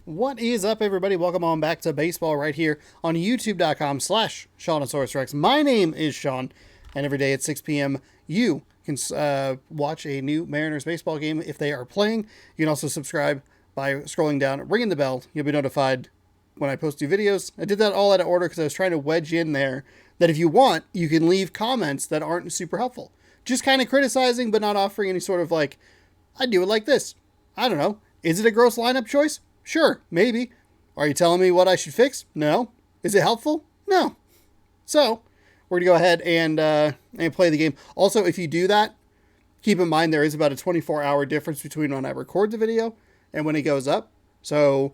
What is up, everybody? Welcome on back to baseball right here on youtube.com/SeanOsaurusRex. My name is Sean, and every day at 6 p.m. you can watch a new Mariners baseball game if they are playing. You can also subscribe by scrolling down, ringing the bell. You'll be notified when I post new videos. I did that all out of order because I was trying to wedge in there that if you want, you can leave comments that aren't super helpful. Just kind of criticizing, but not offering any sort of like, I'd do it like this. I don't know. Is it a gross lineup choice? Sure, maybe. Are you telling me what I should fix? No. Is it helpful? No. So, we're going to go ahead and play the game. Also, if you do that, keep in mind there is about a 24-hour difference between when I record the video and when it goes up. So,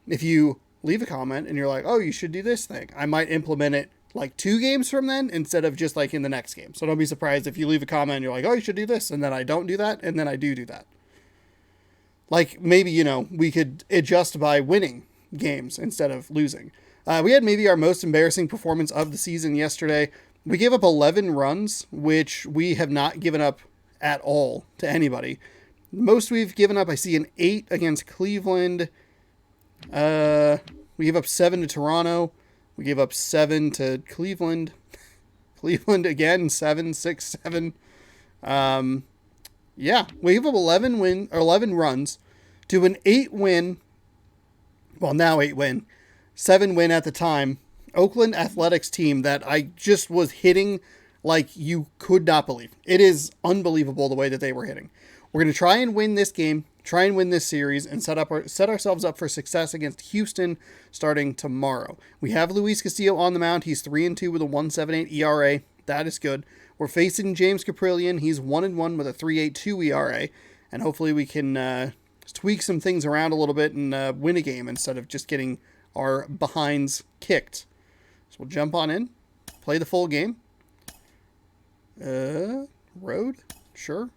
if you leave a comment and you're like, oh, you should do this thing, I might implement it like 2 games from then instead of just like in the next game. So don't be surprised if you leave a comment and you're like, oh, you should do this, and then I don't do that, and then I do that. Like, maybe, you know, we could adjust by winning games instead of losing. We had maybe our most embarrassing performance of the season yesterday. We gave up 11 runs, which we have not given up at all to anybody. Most we've given up, I see an 8 against Cleveland. We gave up 7 to Toronto. We gave up 7 to Cleveland. Cleveland again, 7, 6, 7. Yeah, we gave up 11 runs to an 8-win, well, now 8-win, 7-win at the time, Oakland Athletics team that I just was hitting like you could not believe. It is unbelievable the way that they were hitting. We're going to try and win this game, try and win this series, and set ourselves up for success against Houston starting tomorrow. We have Luis Castillo on the mound. He's 3-2 with a 1.78 ERA. That is good. We're facing James Caprillion. He's 1-1 with a 3.82 ERA. And hopefully we can tweak some things around a little bit and win a game instead of just getting our behinds kicked. So we'll jump on in, play the full game. Road? Sure.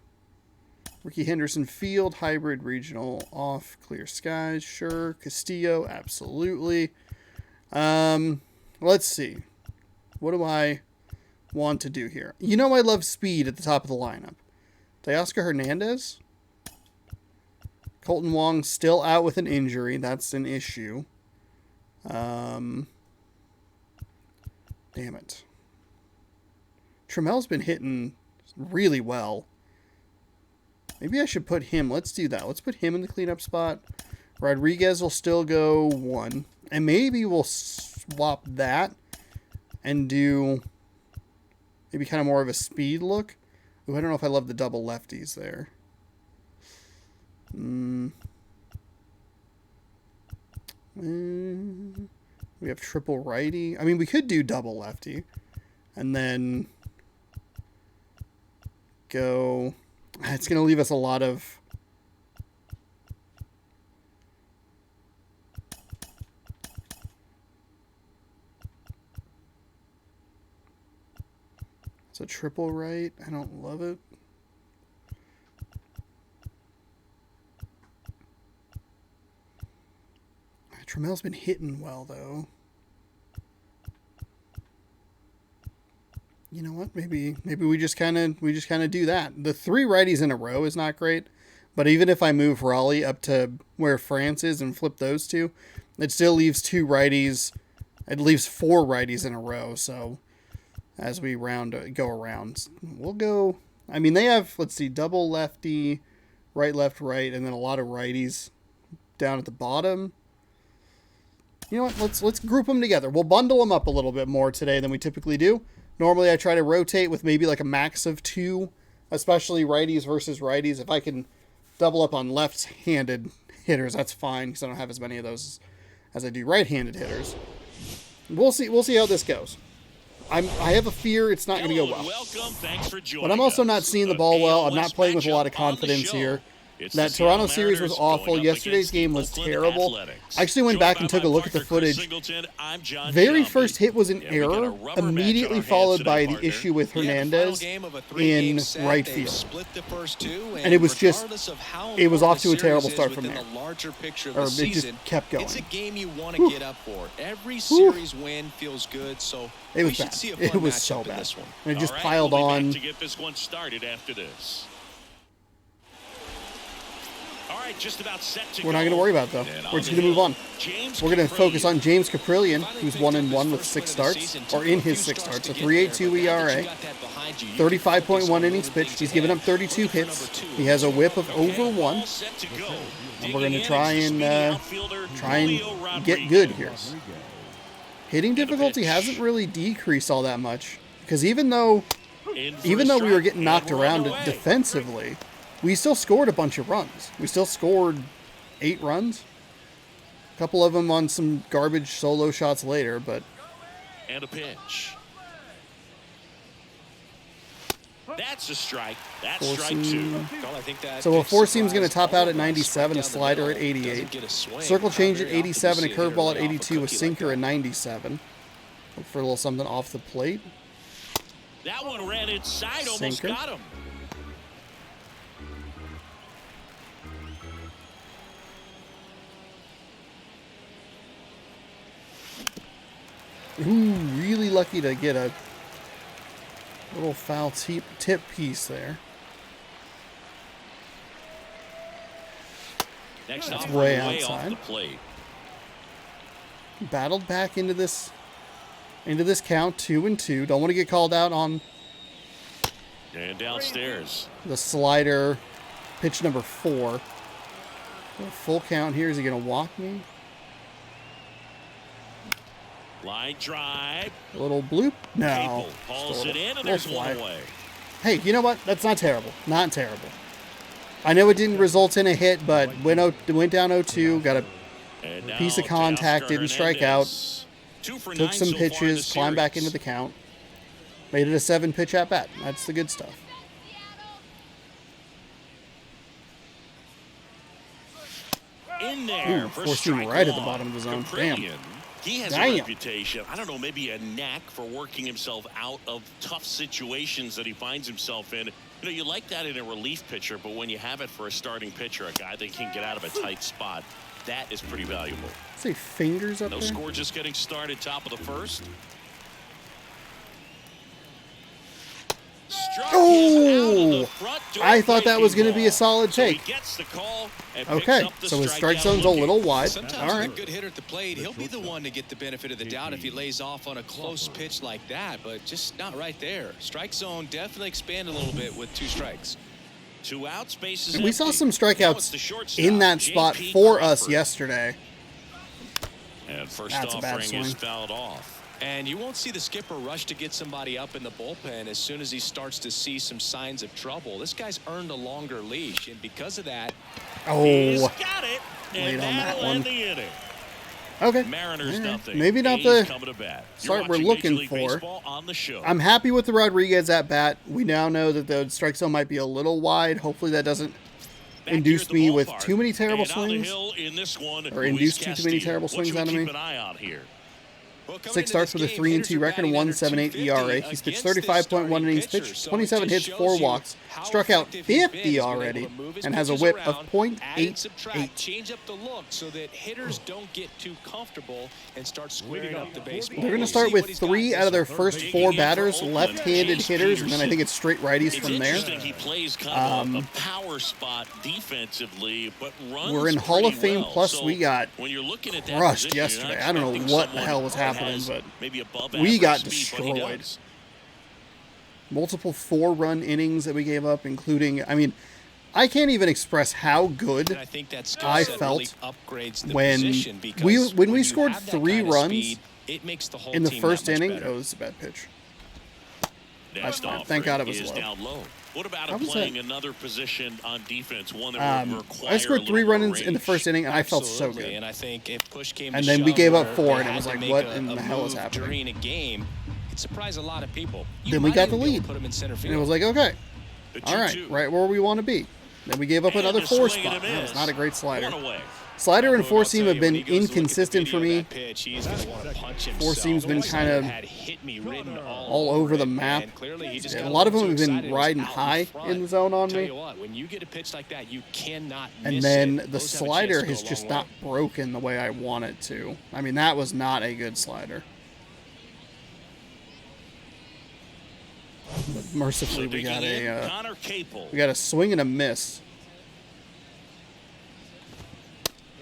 Ricky Henderson Field, hybrid regional off, clear skies, sure. Castillo, absolutely. Let's see. What do I want to do here? You know I love speed at the top of the lineup. Teoscar Hernandez. Colton Wong still out with an injury. That's an issue. Damn it. Tramel's been hitting really well. Maybe I should put him. Let's do that. Let's put him in the cleanup spot. Rodriguez will still go 1. And maybe we'll swap that and do maybe kind of more of a speed look. Ooh, I don't know if I love the double lefties there. We have triple righty. I mean, we could do double lefty and then go. It's going to leave us a lot of. It's a triple right. I don't love it. Tramel's been hitting well, though. You know what? Maybe we just kind of do that. The 3 righties in a row is not great, but even if I move Raleigh up to where France is and flip those 2, it still leaves 2 righties. It leaves 4 righties in a row. So as we go around, we'll go. I mean, they have, let's see, double lefty, right, left, right, and then a lot of righties down at the bottom. You know what? Let's group them together. We'll bundle them up a little bit more today than we typically do. Normally, I try to rotate with maybe like a max of 2, especially righties versus righties. If I can double up on left-handed hitters, that's fine because I don't have as many of those as I do right-handed hitters. We'll see how this goes. I have a fear it's not going to go well. But I'm also not seeing the ball well. I'm not playing with a lot of confidence here. That Toronto series was awful. Yesterday's game was terrible. I actually went back and took a look at the footage. Very first hit was an error, immediately followed by the issue with Hernandez in right field. And it was off to a terrible start from there. Or it just kept going. It's a game you want to get up for. Every series win feels good, so it was bad. It was so bad. And it just piled on. To get this one started after this. we're not going to worry about, though. We're just going to move on. We're going to focus on James Caprillion, who's 1-1 with 6 starts, or in his 6 starts, a 3.82 ERA, 35.1 innings pitched. He's given up 32 hits. He has a whip of over 1. And we're going to try and get good here. Hitting difficulty hasn't really decreased all that much, because even though we were getting knocked around defensively, we still scored a bunch of runs. We still scored 8 runs. A couple of them on some garbage solo shots later, but... And a pitch. That's a strike. That's strike 2. So a 4-seam's going to top out at 97, a slider at 88. Circle change at 87, a curveball at 82, a sinker at 97. Look for a little something off the plate. That one ran inside, almost Sinker. got him. Ooh, really lucky to get a little foul tip piece there. Next That's off, way off outside. the plate. Battled back into this count, 2-2. Don't want to get called out on And downstairs. the slider, pitch number 4. A full count here. Is he going to walk me? Line drive. A little bloop? No. Capel hauls it in, and Little there's fly. one away. Hey, you know what? That's not terrible. Not terrible. I know it didn't result in a hit, but went down 0-2, got a And now piece of contact, Teoscar didn't strike out. Hernandez. 2 for 9 Took some so far in pitches, the climbed back series. into the count. Made it a 7-pitch at-bat. That's the good stuff. In there Ooh, for forcing strike right at the 1. bottom of the zone. Damn. Caprillion. He has Damn. a reputation, I don't know, maybe a knack for working himself out of tough situations that he finds himself in. You know, you like that in a relief pitcher, but when you have it for a starting pitcher, a guy that can get out of a tight spot, that is pretty valuable. Say fingers up No there. score, just getting started, top of the first. Struck him out of the Oh! front door, I thought that was going to be a breaking solid ball. So take. he gets the call and Okay, picks up the so his strike strikeout zone's a looking. little wide. Sometimes All with right. a good hitter at the plate, he'll be the one to get the benefit of the doubt if he lays off on a close pitch like that, but just not right there. Strike zone definitely expanded a little bit with 2 strikes. 2 outs, bases And we saw empty. some Now it's the strikeouts shortstop, in that spot J.P. for us Crawford. yesterday. And first That's a bad offering is swing. fouled off. And you won't see the skipper rush to get somebody up in the bullpen as soon as he starts to see some signs of trouble. This guy's earned a longer leash, and because of that, He's Oh, got it, Late and on that that'll one. end the inning. okay. Mariners All right. nothing. Maybe not A's the coming to bat. start You're we're watching looking Major League for. Baseball on the show. I'm happy with the Rodriguez at bat. We now know that the strike zone might be a little wide. Hopefully that doesn't Back induce here at the me with ballpark. too many terrible And on the swings. hill in this one, Or Luis induce too many Castillo. terrible What swings should we out of me? keep an eye on here? well, coming 6 into starts this with a game, 3-2 hitters are record and batting under 1.78 ERA. He's against pitched this 35.1 starting innings pitcher, pitched, so 27 it hits, just 4 shows you walks, how struck out effective he's been. 50 He's been able already, to move his and has a pitches whip around, of add and subtract, .88. change up the look so that hitters don't get too comfortable and start squaring up the baseball. They're going to We'll start see with what he's got 3 this out of their one. first 4 batters, left-handed hitters, and then I think it's straight righties It's from there. interesting he plays kind of a power spot defensively, but runs We're in Hall of pretty Fame, well. plus So we got when you're looking at that crushed position, you're not yesterday. I don't know expecting what the someone hell was that happening, has but maybe above we average got speed, but he destroyed. does. Multiple 4-run innings that we gave up, including, I mean, I can't even express how good And I think that skill I set really felt upgrades the when position because when we you scored have that 3 kind of runs speed, it makes the whole in the team first that much inning. better. Oh, this is a bad pitch. Next fine. offering Thank God it was is low. down low. What about How him was playing that? another position on defense, one that would require I scored a 3 little more run-ins in the range? first inning, and I felt so Absolutely, good. And I think if push came And to then we shove gave up or 4, they and it had was to like, make what a in the hell is move happening? during a game, it surprised a lot of people. You Then we might got the even be able to lead. Put him in center field. And it was like, okay, The all right, 2-2. right where we want to be. Then we gave up And another a 4 swing and a spot. That was miss. not a great slider. One away. Slider and Boy, 4 I'll seam tell have you, when been he goes to look at the inconsistent for video me. of that pitch, he's going to want to punch himself. 4 seam's been That kind of had hit me written all over the it, map. and clearly he just Yeah, got a lot of little them too have been excited. It was riding out high front. in the zone on Tell me. you what, when you get a pitch like that, you cannot And miss then it. the Those have a chance slider to go has a just long not way. broken the way I want it to. I mean, that was not a good slider. But mercifully, So we got digging in, a Connor Capel. swing and a miss.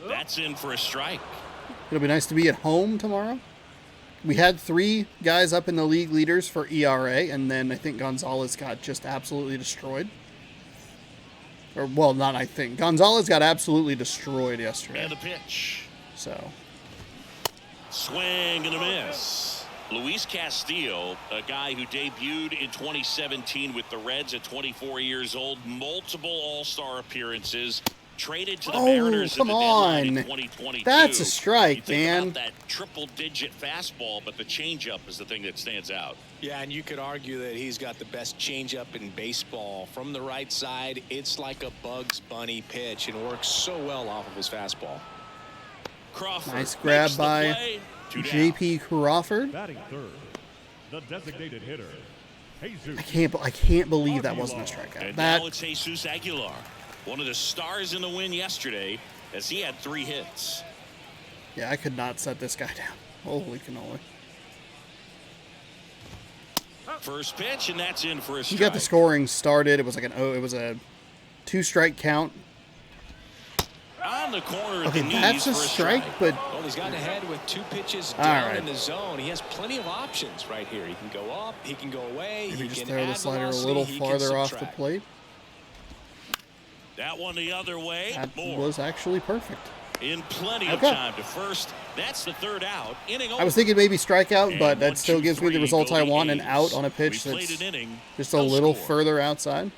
That's in for a strike. It'll be nice to be at home tomorrow. We had 3 guys up in the league leaders for ERA, and then I think Gonzalez got just absolutely destroyed. Or, well, not I think. Gonzalez got absolutely destroyed yesterday. And the pitch. So, Swing and a miss. Luis Castillo, a guy who debuted in 2017 with the Reds at 24 years old, multiple All-Star appearances, traded to the Mariners at the deadline in 2022. That's a strike, you think man. about that triple-digit fastball, but the changeup is the thing that stands out. Yeah, and you could argue that he's got the best changeup in baseball. From the right side, it's like a Bugs Bunny pitch and works so well off of his fastball. Crawford nice grab makes the by play. 2 down. J.P. Crawford. Batting third, the designated hitter, Jesus. I can't believe that wasn't a strikeout. And That now it's Jesus Aguilar, one of the stars in the win yesterday, as he had 3 hits. yeah, I could not set this guy down. Holy cannoli. First pitch, and that's in for a He strike. got the scoring started. It was like it was a 2-strike count. On the corner of Okay, the knees that's for a strike, but Well, he's gotten ahead with 2 pitches All down right. in the zone. He has plenty of options right here. He can go up, he can go away, maybe he just can throw the add slider a velocity, little he can farther off the subtract. plate. That one the other way. That More. was actually perfect. In plenty of Okay. time to first. That's the 3rd out. Inning I was over. thinking maybe strikeout, And but that 1, still 2, gives me the 3 result go I the want, an A's. out on a We pitch played that's an inning, just a no little score. further outside.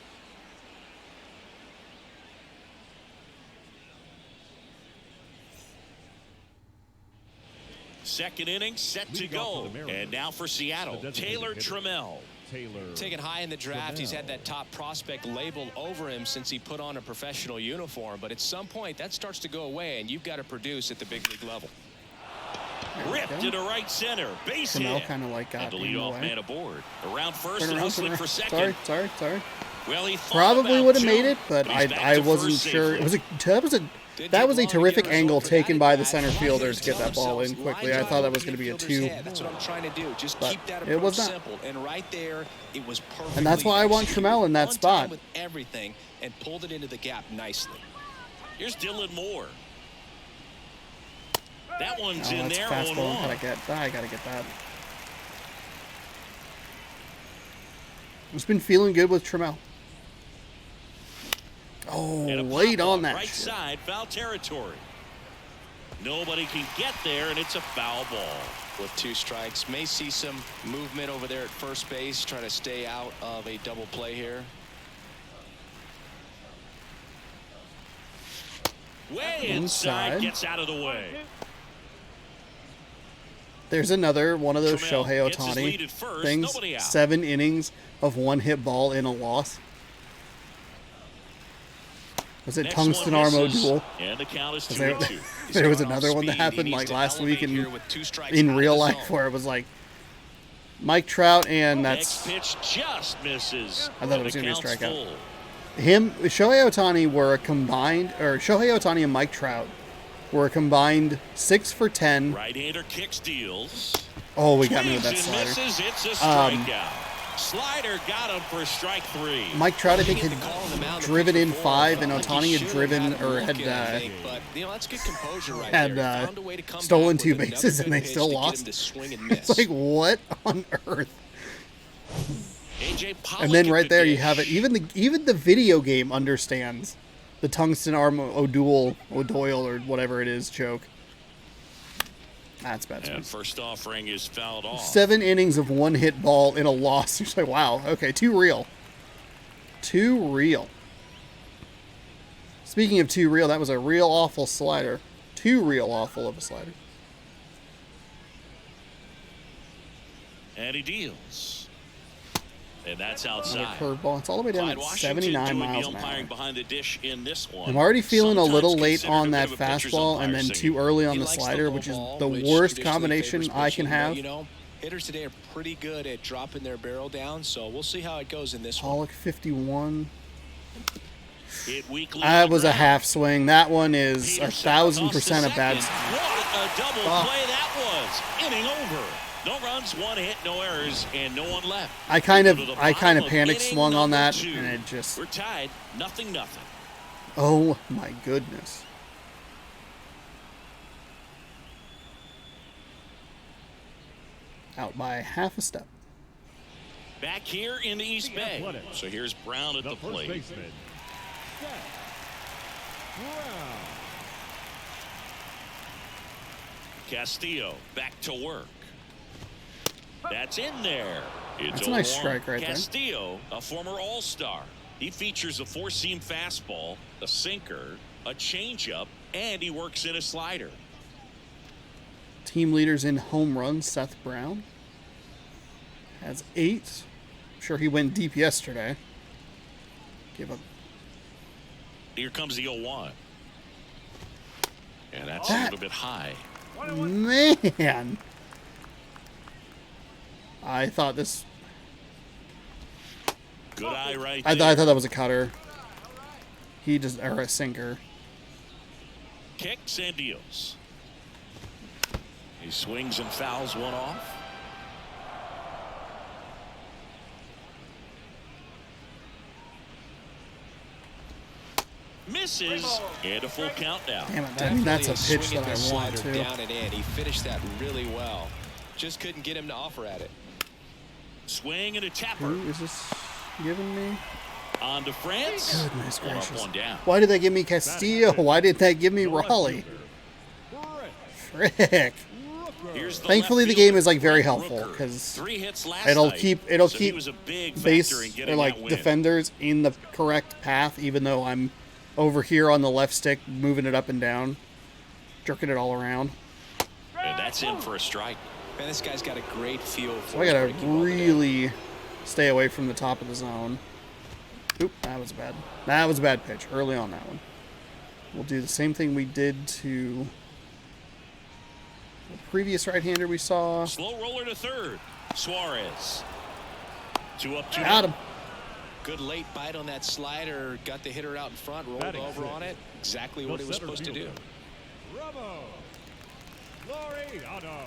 Second inning set to Leading off go. for the Mariners, And now for Seattle, the designated Taylor hitter. Trammell. Taylor. Taken high in the draft, he's had that top prospect label over him since he put on a professional uniform. But at some point, that starts to go away, and you've got to produce at the big league level. Ripped go. to right center. Base Canal hit. kind of like got And the in the leadoff way. man aboard. Around first Turn and around, hustling turn for around. second. Sorry. Well, he thought Probably about would have 2, made it, but he's back I to wasn't first sure. safely. That was a terrific Didn't take long to get a angle result for taken that by the guy. center A lot of fielder hitters to get tell that ball in themselves, quickly. line I thought that drive was going to be a over the fielder's 2. head. That's what I'm trying to do. Just But keep that it approach was not. simple. And right there, it was perfect. And that's why I want Trammell in that spot. With everything and pulled it into the gap nicely. Here's Dylan Moore. That one's Oh, in that's a there. fastball. 0-1. I gotta get that. It's been feeling good with Trammell. Oh, And a late pop-up on that right shit. side, foul territory. Nobody can get there, and it's a foul ball. With 2 strikes, may see some movement over there at first base, trying to stay out of a double play here. Way Inside. inside, gets out of the way. There's another one of those Trammell Shohei gets his lead Ohtani at first, things. nobody out. 7 innings of 1-hit ball in a loss. Was it Next Tungsten one Armo misses, duel? And the count is There, 2-2. there was He's gone another off one that speed. He happened needs like to last week elevate here in with 2 strikes in out of real the life zone. where it was like Mike Trout and Next that's pitch just misses. I thought it And was the gonna be a count's strikeout. full. him. Shohei Ohtani were a combined, or Shohei Ohtani and Mike Trout were a combined 6 for 10. Right-hander kicks, deals. Oh, we got me with that Swings and slider. misses. It's a strikeout. Slider got him for strike 3. Mike Trout, I think, He hit the call on the mound had the driven pitch in before. 5, and Felt like he Ohtani had should driven have or him had looking, I think, but that's good composure right had there. He found a way to come stolen back 2 with another bases, good and they pitch still to get him lost. to swing and miss. It's like, what on earth? AJ Pollock And then at right the there you dish. have it. Even the video game understands the tungsten arm O'Doyle or whatever it is joke. That's bad. And first offering is fouled off. 7 innings of 1-hit ball in a loss. You're just like, wow, okay, too real. Too real. Speaking of too real, that was a real awful slider. Too real awful of a slider. And he deals. And that's Another outside. curveball. It's all the way down Clyde at Washington 79 doing miles the an umpiring hour. behind the dish in this one. I'm already feeling a little Sometimes late considered on a that bit of a pitcher's fastball and umpire then singing. too early on He the likes slider, low which is ball, the which worst traditionally combination favors I can pitching, but, have. you know, hitters today are pretty good at dropping their barrel down, so we'll see how it goes in this one. Pollock 51. Hit weakly That on the was a ground. half swing. That one is Peterson 1,000% a tossed bad. to second. What a double Oh. play that was. Inning over. No runs, 1 hit, no errors, and no one left. I kind Go of to the panic bottom of panic inning swung on number that, 2. and it just. We're tied, 0-0. Oh my goodness. Out by half a step. Back here in the East Bay. So here's Brown at the The first plate. baseman, Seth Brown. Castillo back to work. That's in there. It's That's a nice 0-1. strike right there. Castillo, a former All-Star. He features a four-seam fastball, a sinker, a changeup, and he works in a slider. Team leaders in home runs, Seth Brown has 8. I'm sure he went deep yesterday. Give up. Here comes the 0-1. And that's a little bit high. Man. I thought this... Good eye right I there. thought that was a cutter. He just... Or a sinker. Kicks and deals. He swings and fouls one off. Misses and a full count now. Damn it. I mean, that's a Definitely pitch swing that at the I want slider to. down and in. He finished that really well. Just couldn't get him to offer at it. Swing and a tapper. Who is this giving me? On to France. Goodness One up, gracious. one down. Why did they give me Castillo? Why did they give me Raleigh? Frick. Here's Thankfully, left the game fielder, is like very Rooker. helpful because 3 hits last it'll night, keep so he keep was a big base factor in or getting like that win. defenders in the correct path, even though I'm over here on the left stick moving it up and down, jerking it all around. And that's in for a strike. Man, this guy's got a great feel for So I his gotta breaking ball today. really stay away from the top of the zone. Oop, that was bad. That was a bad pitch early on that one. We'll do the same thing we did to the previous right-hander we saw. Slow roller to third. Suarez. 2 up, 2 Got down. him. Good late bite on that slider. Got the hitter out in front, rolled Batting over six. on it. Exactly The what he was center supposed to do. fielder, Robo Laureano.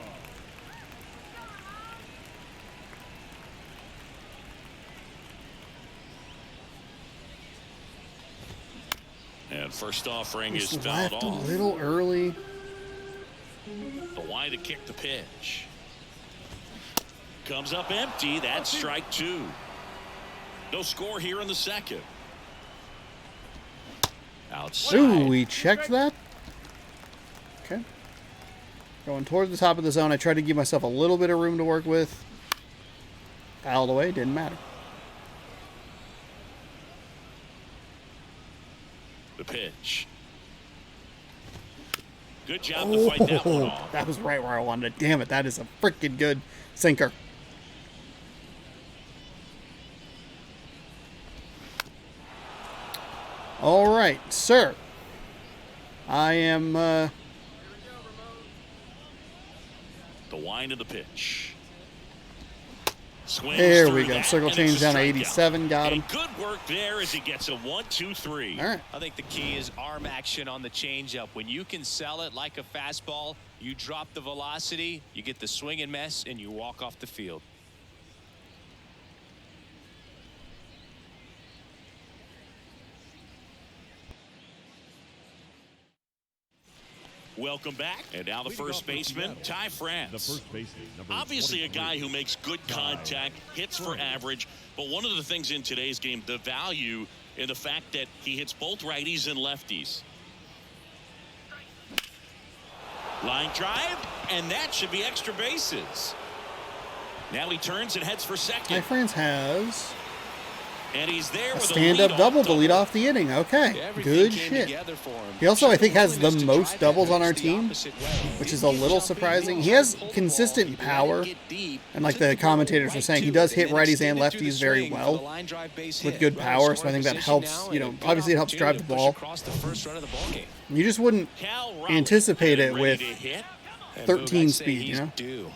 And first offering is Just fouled left a off. little early. The wide to kick the pitch. Comes up empty. That's strike 2. No score here in the second. Outside. Ooh, we checked that. Okay. Going toward the top of the zone. I tried to give myself a little bit of room to work with. Fouled away. Didn't matter. The pitch. Good job to fight that one off. That was right where I wanted it. Damn it. That is a freaking good sinker. All right, sir. I am... The wind of the pitch. Swings There through we go. that, Circle and change it's a down to strikeout. 87. Got him. And good work there as he gets a 1-2-3. All right. I think the key is arm action on the changeup. When you can sell it like a fastball, you drop the velocity, you get the swing and miss, and you walk off the field. Welcome back. And now the Leading first off for baseman, Seattle, Ty The France. first baseman, number Obviously a 23. guy who makes good contact, hits for average, but one of the things in today's game, the value in the fact that he hits both righties and lefties. Line drive, and that should be extra bases. Now he turns and heads for second. Ty France has And he's there a with stand-up a double to lead off the inning. Okay, Everything good came shit. together for him. He also, I think, has the Willingness to most drive doubles that on our pitch the team, opposite way. which is Didn't a get little jumping, surprising. didn't He has pull the consistent ball. He let power, it get deep, and like took the ball commentators right were saying, he to does it, hit and then righties and extended through lefties the very swing for well the line drive base with hit. good Runner power, so I scoring think that position helps, now, you and know, a good obviously it helps drive opportunity the to push ball. across the first run of the ball game. You just wouldn't Cal Rowell anticipate it ready with to hit. And 13 Boog, I'd say speed, he's you know? due.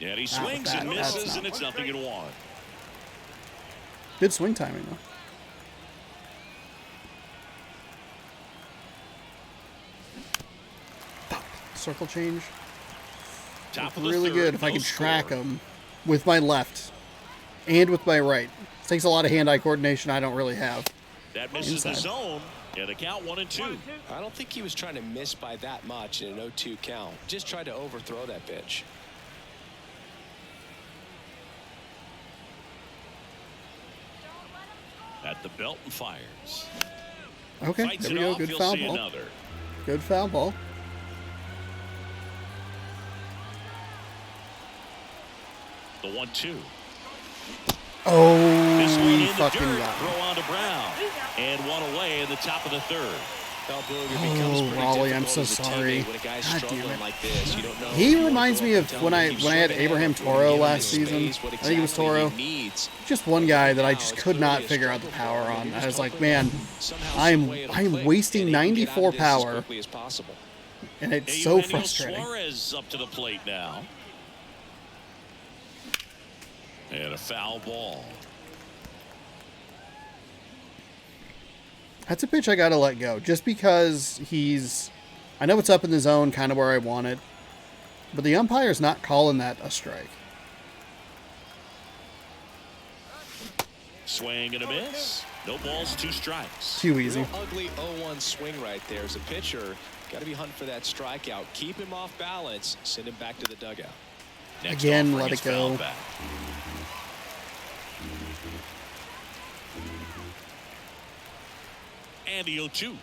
And he Not with swings that. and That's misses, not- and it's 0-1. Good swing timing, though. Circle change. Top of the Really third, good if I no can track score. them with my left and with my right. Takes a lot of hand-eye coordination I don't really have. That misses the Inside. zone. Yeah, the count 1-2. I don't think he was trying to miss by that much in an 0-2 count. Just tried to overthrow that pitch. At the belt and fires. Okay, Fights there we it go. off. Good You'll foul see ball. another. Good foul ball. The 1-2. Oh, This one in he the fucking dirt. got Throw me. on to Brown. And one away in the top of the third. Oh, Raleigh, I'm so sorry. God damn it. Like this, you don't know He reminds me of when I had Abraham Toro last season. I think it was Toro. Just one guy that I just could not figure out the power on. I was like, man, I'm wasting 94 power, and it's so frustrating. Suarez up to the plate now. And a foul ball. That's a pitch I gotta let go, just because I know it's up in the zone, kind of where I want it, but the umpire's not calling that a strike. Swing and a miss. No balls, 2 strikes. Too easy. Real ugly 0-1 swing right there. As a pitcher, got to be hunting for that strikeout. Keep him off balance. Send him back to the dugout. Next Again, offering let is it go. fouled back. And the 0-2.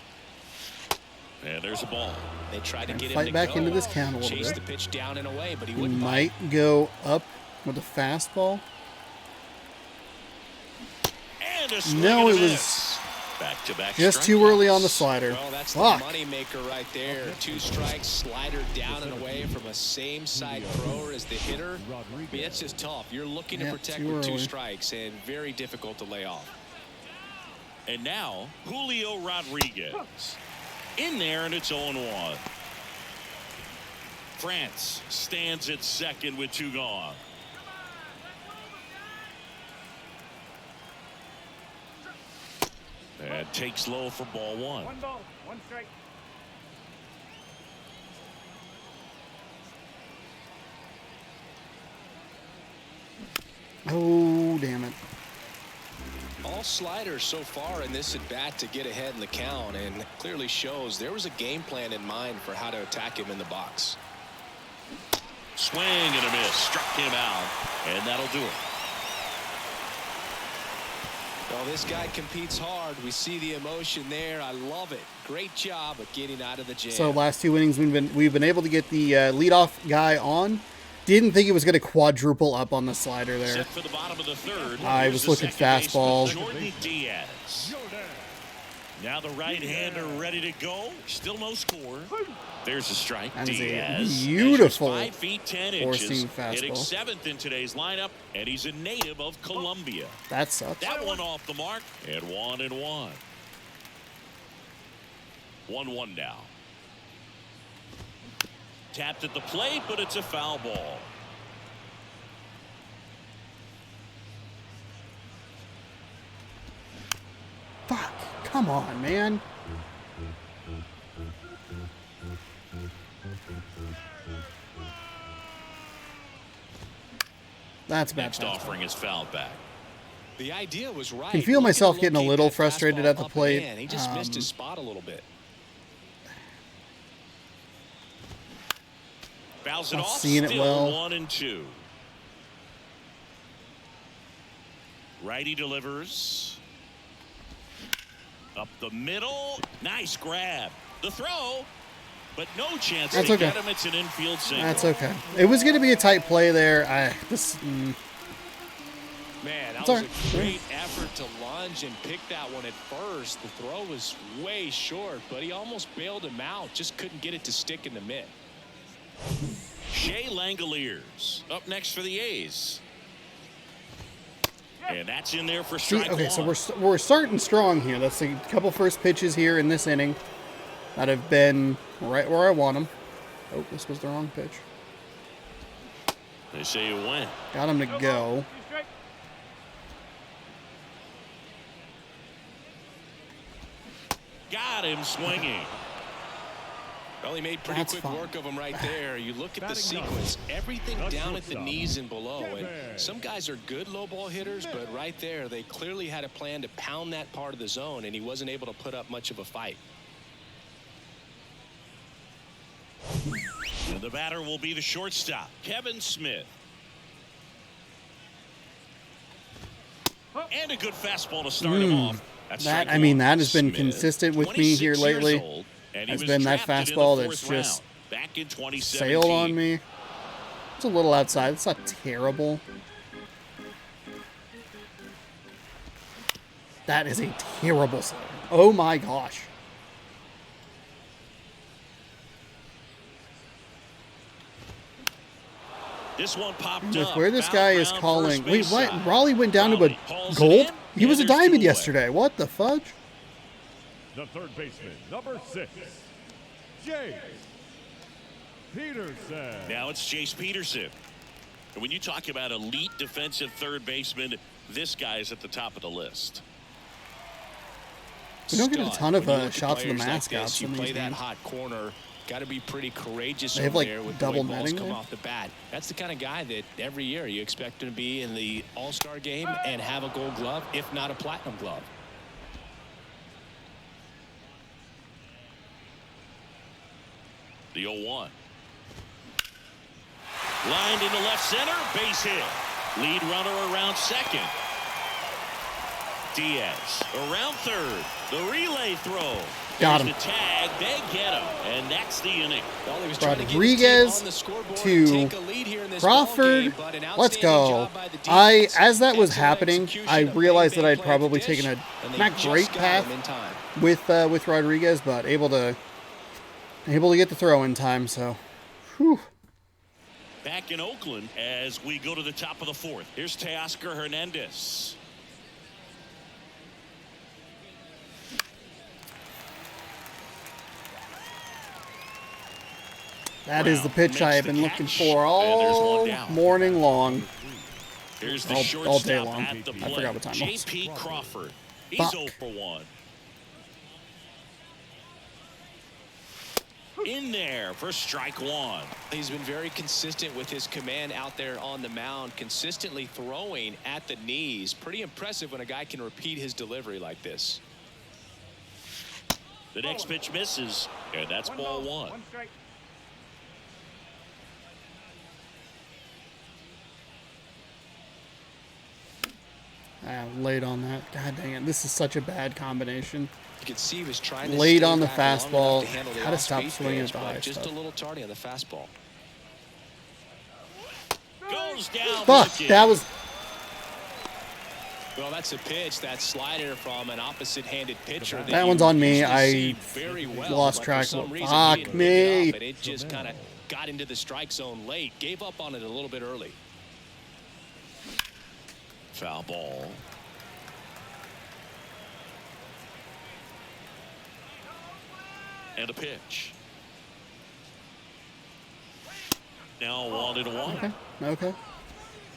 And there's a ball. They tried to get him Fight to back go. into this count a little Chase bit. the pitch down and away, but he He wouldn't bite. might go up with a fastball. And a swing No, and a it was miss. Back-to-back just too early on the strikeouts. slider. Well, that's Fuck. the money maker right there. 2 strikes, slider down and away from a same side thrower as the hitter. I mean, it's just tough. You're looking to Yeah, protect too with 2 early. strikes and very difficult to lay off. And now, Julio Rodriguez. In there, and it's 0-1. France stands at second with 2 gone. And takes low for ball 1. 1 ball, 1 strike. Oh, damn it. All sliders so far in this at bat to get ahead in the count, and clearly shows there was a game plan in mind for how to attack him in the box. Swing and a miss. Struck him out. And that'll do it. Well, this guy competes hard. We see the emotion there. I love it. Great job of getting out of the jam. So last 2 innings we've been able to get the leadoff guy on. Didn't think he was going to quadruple up on the slider there. Set for the bottom of the third. I Here's was the looking second baseman, fastball. Jordan Diaz. Now the right-hander ready to go. Still no score. There's a strike. That is a Diaz. beautiful measures 5 feet 10 four-seam inches. fastball. Hitting 7th in today's lineup, and he's a native of Colombia. That sucks. That one off the mark, and 1-1. 1-1 now. Tapped at the plate, but it's a foul ball. Fuck. Come on, man. That's a bad. Next offering is fouled back. the idea was right. Can feel Looking myself to getting a locate little that frustrated fastball at the up and plate. in. He just missed his spot a little bit. Fouls it Not off. seeing it Still well. 1-2. Righty delivers. Up the middle. Nice grab. The throw. But no chance That's to okay. get him. It's an infield single. That's okay. It was going to be a tight play there. Man, that It's was all right. a great effort to lunge and pick that one at first. The throw was way short, but he almost bailed him out. Just couldn't get it to stick in the mitt. Shea Langoliers up next for the A's. And that's in there for See, strike okay, one. so we're starting strong here. That's a couple first pitches here in this inning that have been right where I want them. Oh, this was the wrong pitch. They say you win. Got him to go. Got him swinging. Well, he made pretty quick work of him right there. You look at the sequence, everything down at the knees and below. And some guys are good low ball hitters, but right there, they clearly had a plan to pound that part of the zone, and he wasn't able to put up much of a fight. And the batter will be the shortstop, Kevin Smith. And a good fastball to start him off. That has been consistent with me here lately. Has been that fastball that's just sailed on me. It's a little outside. It's not terrible. That is a terrible slider. Oh my gosh. This one popped With up. where this guy is calling. Wait, what? Raleigh went down to a gold? He was a diamond yesterday. What the fudge? The third baseman, number 6, Jace Peterson. Now it's Jace Peterson. And when you talk about elite defensive third baseman, this guy is at the top of the list. We don't get a ton of shots of the mascots. You play that hot corner. Got to be pretty courageous they have over like there with double the way balls netting come off the bat. That's the kind of guy that every year you expect him to be in the All-Star game and have a gold glove, if not a platinum glove. The 0-1. Lined into left center, base hit. Lead runner around second. Diaz around third. The relay throw. Got him. The tag, they get him, and that's the inning. Well, he was Rodriguez to Crawford. Let's go. As that was happening, I realized that I'd probably taken a not great path with Rodriguez, but able to get the throw in time. So, whew. Back in Oakland as we go to the top of the fourth. Here's Teoscar Hernandez. That is the pitch I have been looking for all morning long. Here's the all day shortstop long. at the I forgot what time it was. J.P. Crawford. He's Fuck. 0 for 1. In there for strike one. He's been very consistent with his command out there on the mound, consistently throwing at the knees. Pretty impressive when a guy can repeat his delivery like this. The next pitch misses, and that's ball one. Late on that. God dang it. This is such a bad combination. You can see he was trying to late stay on the back long fastball. enough to handle the Gotta stop off-speed swinging pitch, at the high but just stuff. a little tardy on the fastball. Goes down. Fuck, that was... Well, that's a pitch, that slider from an opposite-handed pitcher. That one's on me. I very well, lost track. Fuck me. It just kind of got into the strike zone late. Gave up on it a little bit early. Foul ball. And a pitch. Now 1-1. Okay.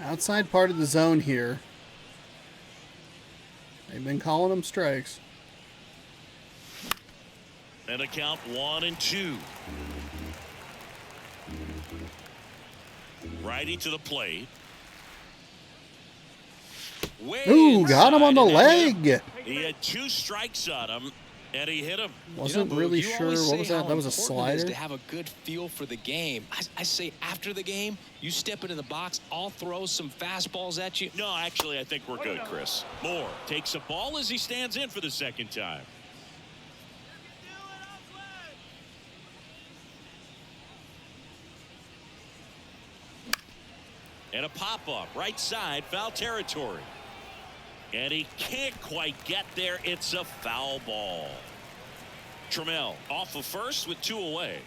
Outside part of the zone here. They've been calling them strikes. And a count 1-2. Righty to the plate. Ooh, got him on the leg. He had 2 strikes on him, and he hit him. Wasn't really sure. What was that? That was a slider? To have a good feel for the game. I say after the game, you step into the box, I'll throw some fastballs at you. No, actually, I think we're good, Chris. Moore takes a ball as he stands in for the second time. And a pop-up, right side, foul territory. And he can't quite get there. It's a foul ball. Trammell off of first with 2 away.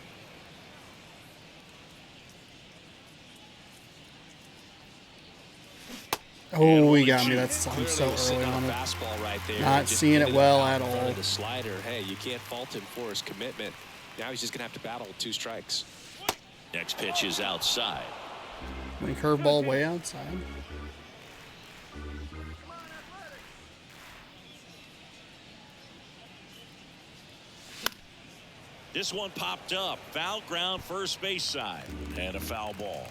Oh, he got me. That's I'm so early on it. Right there. Not seeing it well at all. The slider. Hey, you can't fault him for his commitment. Now he's just gonna have to battle with 2 strikes. Next pitch is outside. Curveball way outside. This one popped up. Foul ground, first base side, and a foul ball.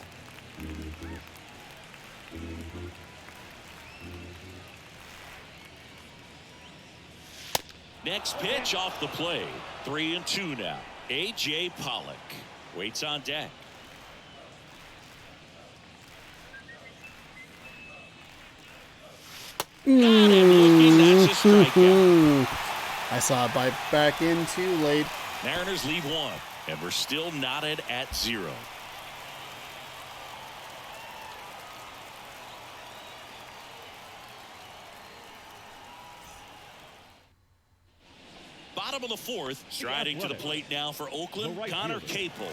Next pitch off the plate. 3-2 now. A.J. Pollock waits on deck. Got him looking. That's a strikeout. I saw it bite back in too late. Mariners lead one, and we're still knotted at 0. Bottom of the fourth, striding to the plate now for Oakland, Connor Capel.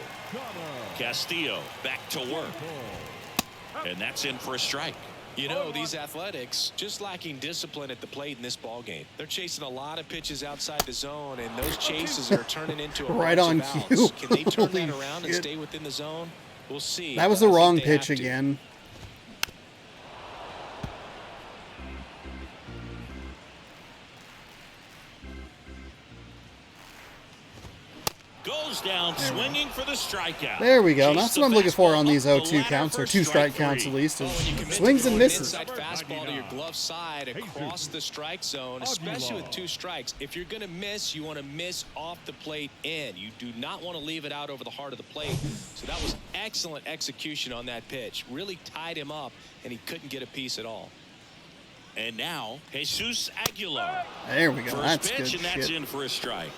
Castillo back to work, and that's in for a strike. You know, these Athletics just lacking discipline at the plate in this ball game. They're chasing a lot of pitches outside the zone, and those chases are turning into a Right bunch on of outs. cue. Can they turn that Holy around and shit. stay within the zone? We'll see. That was but the I think wrong they pitch have to. again. Goes down swinging for the strikeout. There we go. Chase That's the what I'm looking for on fastball these up the 0-2 ladder counts, or for 2 strike strike counts three. at least. Oh, Is and you commit swings to and throw an misses. inside fastball to your glove side across the strike zone, especially with 2 strikes. If you're going to miss, you want to miss off the plate in. You do not want to leave it out over the heart of the plate. So that was excellent execution on that pitch. Really tied him up, and he couldn't get a piece at all. And now Jesus Aguilar. There we go. First That's pitch, good and that's shit. in for a strike.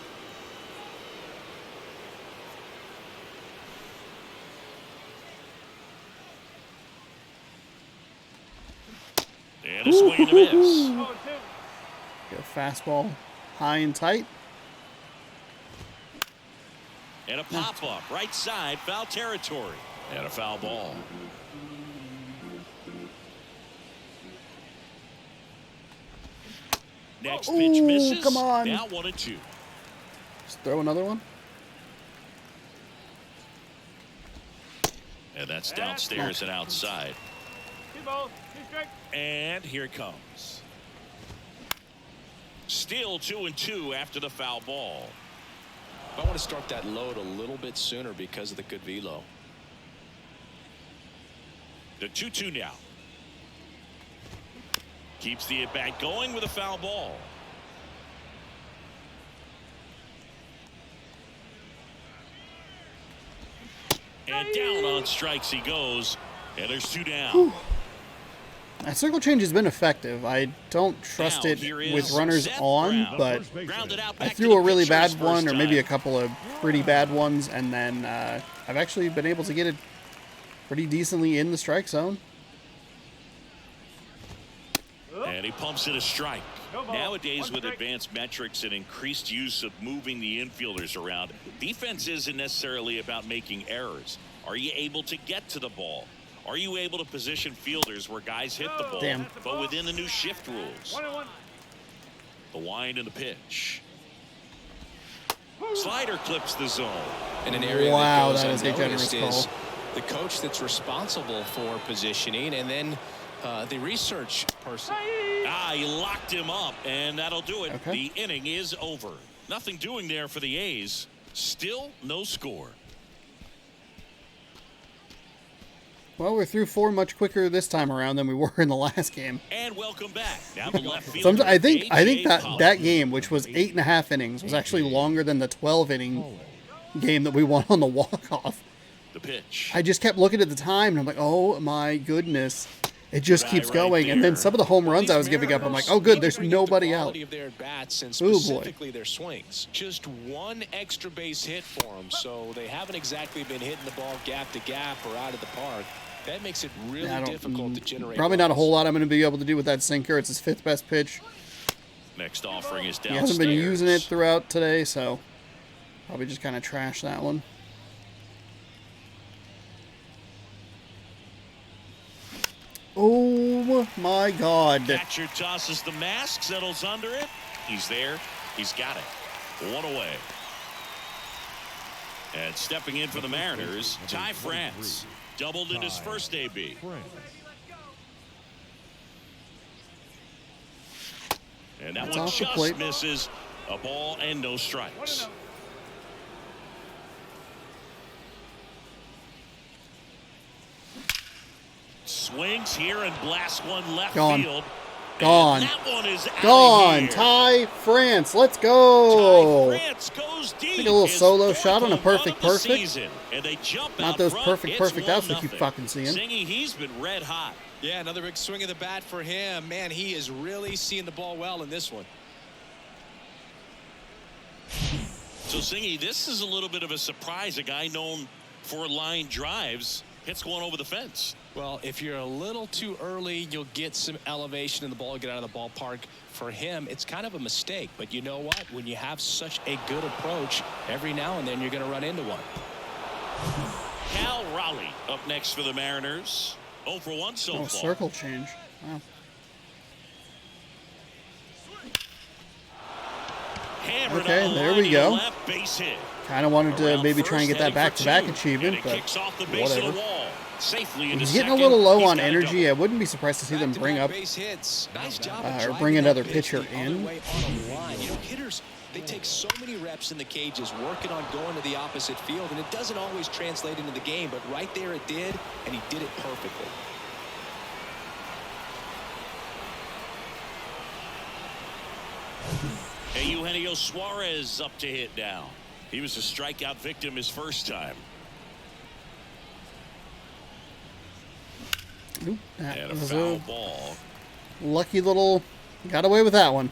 And a swing and a miss. Go fastball high and tight. And a pop-up, right side, foul territory. And a foul ball. Next pitch Ooh, misses. come on. Now 1-2. Just throw another one. And that's downstairs and outside. And here it comes. Still 2-2 after the foul ball. I want to start that load a little bit sooner because of the good velo. The 2-2 now. Keeps the at-bat going with a foul ball. And down on strikes he goes. And there's 2 down. That circle change has been effective. I don't trust Now, it here is with runners Seth on, Brown. but Grounded out I back to threw the a really pitcher bad his one, first or maybe a time. couple of pretty bad ones, and then I've actually been able to get it pretty decently in the strike zone. And he pumps it a strike. Nowadays, with advanced metrics and increased use of moving the infielders around, defense isn't necessarily about making errors. Are you able to get to the ball? Are you able to position fielders where guys hit the ball, Damn. but within the new shift rules? The wind and the pitch. Slider clips the zone. In an area Wow, that that goes is a generous unnoticed is call. the coach that's responsible for positioning, and then the research person. He locked him up, and that'll do it. Okay. The inning is over. Nothing doing there for the A's. Still no score. Well, we're through 4 much quicker this time around than we were in the last game. And welcome back. Now the left So fielder, I think A.J. that Pollock. game, which was 8.5 innings, was actually longer than the 12-inning game that we won on the walk-off. The pitch. I just kept looking at the time, and I'm like, oh my goodness. It just Guy keeps right going. And then there. some of the home runs I was giving up, I'm like, oh good, there's nobody out. Of their bats and Oh, boy. specifically their swings. Just one extra base hit for them, so they haven't exactly been hitting the ball gap to gap or out of the park. That makes it really I don't- difficult to generate. Probably not a runs. whole lot I'm going to be able to do with that sinker. It's his 5th best pitch. Next offering is He downstairs. hasn't been using it throughout today, so probably just kind of trash that one. Oh my God. Catcher tosses the mask, settles under it. He's there. He's got it. 1 away. And stepping in for the Mariners, Ty France. Doubled in his first AB. And that That's one off the just plate. misses. A ball and no strikes. swings here and blasts one left Gone. field. Gone. And that one is Gone. here. Ty France. Let's go. Ty France goes deep. Take a little His solo fourth shot on a home run perfect of the perfect. season. And they jump Not out those front. perfect It's outs we keep 1-0. fucking seeing. Zingy, he's been red hot. Yeah, another big swing of the bat for him. Man, he is really seeing the ball well in this one. So, Zingy, this is a little bit of a surprise. A guy known for line drives hits one over the fence. Well, if you're a little too early, you'll get some elevation in the ball, get out of the ballpark. For him, it's kind of a mistake. But you know what? When you have such a good approach, every now and then you're going to run into one. Cal Raleigh up next for the Mariners. 0 for 1 so far. Circle change. Wow. Hammered Okay, on the there line we to go. the left base hit. Kind of wanted to Around maybe first, try and get that heading for back-to-back two. achievement, And it but kicks off the base of whatever. the wall. Safely into He's getting a second. little low He's on got a energy. double. I wouldn't be surprised to see them bring up Base hits. Nice job or bring another pitcher in. You know, hitters, they take so many reps in the cages working on going to the opposite field, and it doesn't always translate into the game, but right there it did, and he did it perfectly. Hey, Eugenio Suarez up to hit now. He was a strikeout victim his first time. Oop, that And a was foul a ball. lucky little. Got away with that one.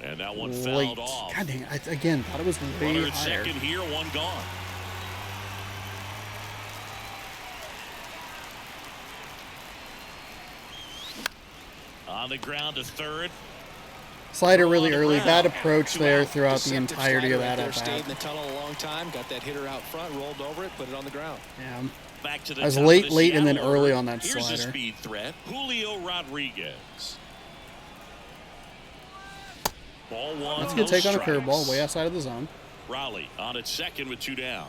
And that one Late. fouled off. God dang it. Again, thought it was way Runner at higher. second here, one gone. On the ground to third. Slider really On the early. ground. Bad approach Two there out. throughout the Deceptive entirety of slider that right at there, stayed in bat. the tunnel a long time, got that hitter out front, rolled over it, put it on the ground. Yeah. Back to the I was top of late, the and then Seattle early order. on that Here's a slider. speed threat, Julio Rodriguez. Ball one. That's a good no take on a strikes. curveball, way outside of the zone. Raleigh on at second with 2 down.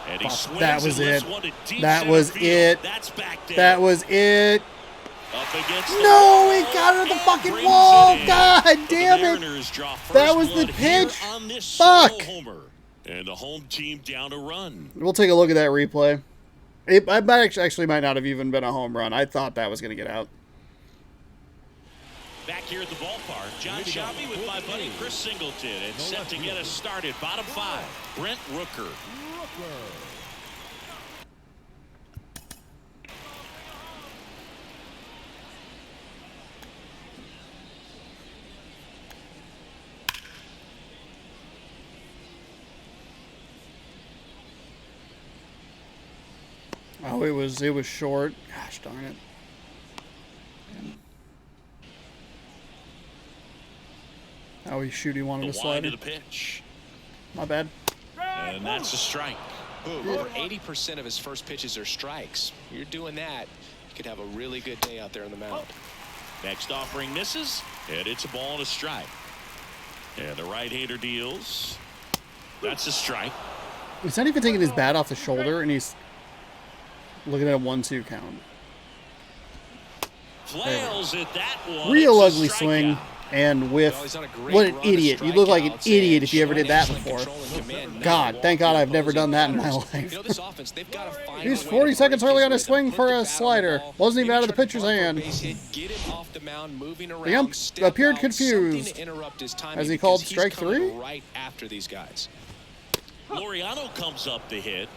And he swings That was and lifts it. one to deep That center was field. it. That's back there. That was it. Up against the No, wall he got it at the and fucking brings wall. it in. God But damn the it. Mariners draw first That was the blood here pitch. on this Fuck. solo homer. And the home team down to run. We'll take a look at that replay. I actually might not have even been a home run. I thought that was going to get out. Back here at the ballpark, John Shelby with my buddy Chris Singleton. And set to get us started. Bottom 5, Brent Rooker. Oh, it was short. Gosh darn it. Oh, he wanted The to wide slide of it. the pitch. My bad. And that's a strike. Over 80% of his first pitches are strikes. You're doing that, you could have a really good day out there on the mound. Next offering misses, and it's a ball and a strike. And the right-hander deals. That's a strike. He's not even taking his bat off the shoulder, and he's looking at a 1-2 count. Flails at that one. Real It's a ugly swing. strikeout. And with Well, he's on a great what an run of idiot. You look like an strikeouts idiot and if you ever did that showing before. excellent control and command, God, not thank God walking I've never done that in my opposing life. You know, this offense, they've got to find He's a way 40 to seconds break early his on his rhythm, swing put for the a bat on the slider. ball, Wasn't even maybe out of the try to pitcher's bunt for a hand. base hit, get him off the mound, moving around, Yep, step appeared out, confused. something to interrupt his timing As he because called he's strike coming 3? right after these guys. Laureano comes up to hit.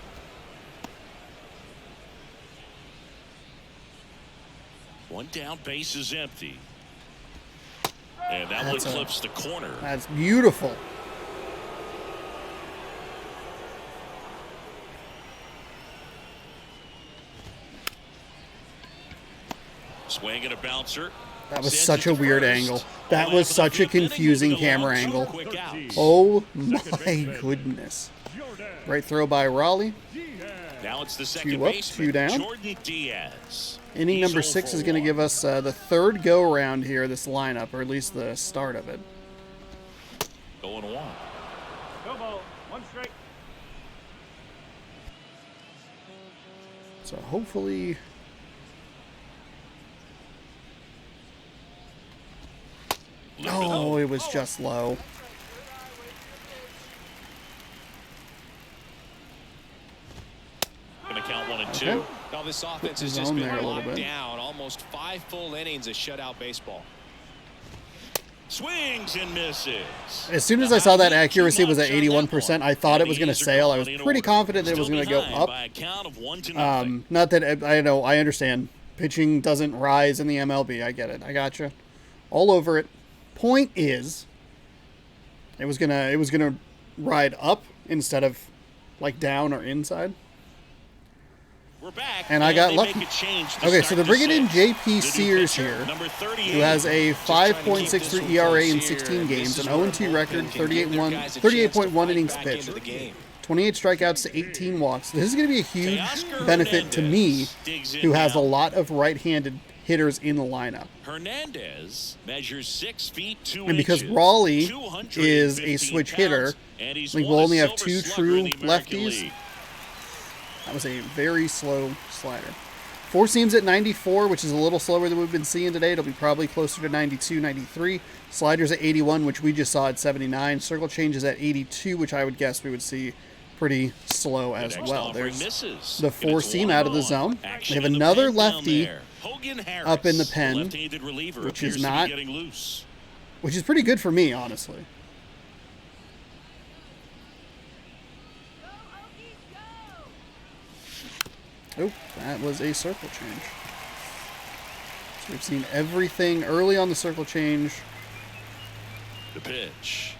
One down, base is empty. And that one That's clips the corner. That's beautiful. Swing and a bouncer. That was Sends such it a to weird first. angle. That Away was for the such a fifth inning, confusing moving along, camera 2 angle. quick outs. Oh my goodness. Great throw by Raleigh. Now it's the 2 second up, baseman, 2 down. Jordan Diaz. Inning He's number 0 6 for is going to 1. give us the third go-around here, this lineup, or at least the start of it. Going 1. No ball, 1 strike. So hopefully Probably was just low. Gonna count 1 and 2. Okay. Now this offense has Zone just been there a little locked bit. down. Almost 5 full innings of shutout baseball. Swings and misses. As soon as I saw that accuracy was at 81%, I thought it was going to sail. I was pretty confident that it was going to go up. Not that I know, I understand. Pitching doesn't rise in the MLB. I get it. I gotcha. All over it. Point is, it was gonna ride up instead of like down or inside. We're back, and I got lucky. Okay, so they're bringing in J.P. Sears here, who has a 5.63 ERA in 16 games, an 0-2 record, 38.1 innings pitched, 28 strikeouts to 18 walks. This is going to be a huge benefit to me, who has a lot of right-handed hitters in the lineup. Hernandez measures 6 feet 2 inches. And because Raleigh is a switch hitter, we'll only have 2 true lefties. That was a very slow slider. 4 seams at 94, which is a little slower than we've been seeing today. It'll be probably closer to 92, 93. Sliders at 81, which we just saw at 79. Circle changes at 82, which I would guess we would see pretty slow as well. There's the 4 seam out of the zone. They have another lefty up in the pen, which is pretty good for me, honestly. Oh, that was a circle change. So we've seen everything early on the circle change. The pitch.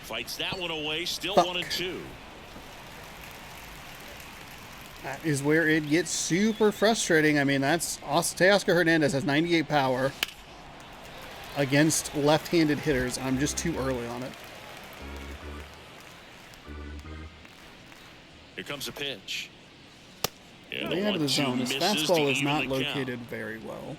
Fights that one away, still Fuck. 1 and 2. That is where it gets super frustrating. I mean, that's Teoscar Hernandez has 98 power against left-handed hitters. I'm just too early on it. Here comes a pitch. Way out of the zone. His fastball is not located very well.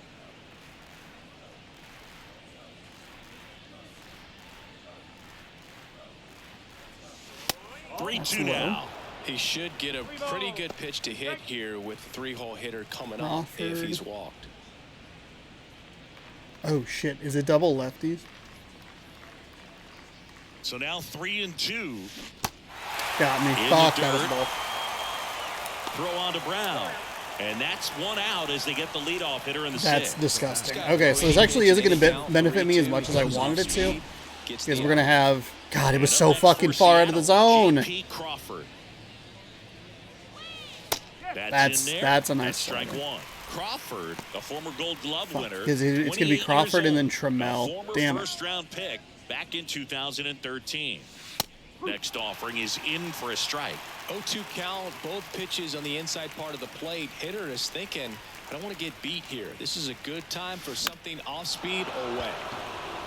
That's 3-2 now. He should get a pretty good pitch to hit here with the 3-hole hitter coming up if he's walked. Oh shit! Is it double lefties? So now 3 and 2. Got me. Fuck, that was a ball. Throw on to Brown. And that's 1 out as they get the leadoff hitter in the 6th. That's disgusting. Okay, so this actually isn't going to benefit me as much as I wanted it to. Because we're going to have... God, it was so fucking far out of the zone. Crawford. That's a nice strike slider. 1. Crawford, a former Gold Glove winner. Because it's going to be Crawford and then Trammell. Damn it. First-round pick back in 2013. Next offering is in for a strike. 0-2 count, both pitches on the inside part of the plate. Hitter is thinking, I don't want to get beat here. This is a good time for something off speed or away.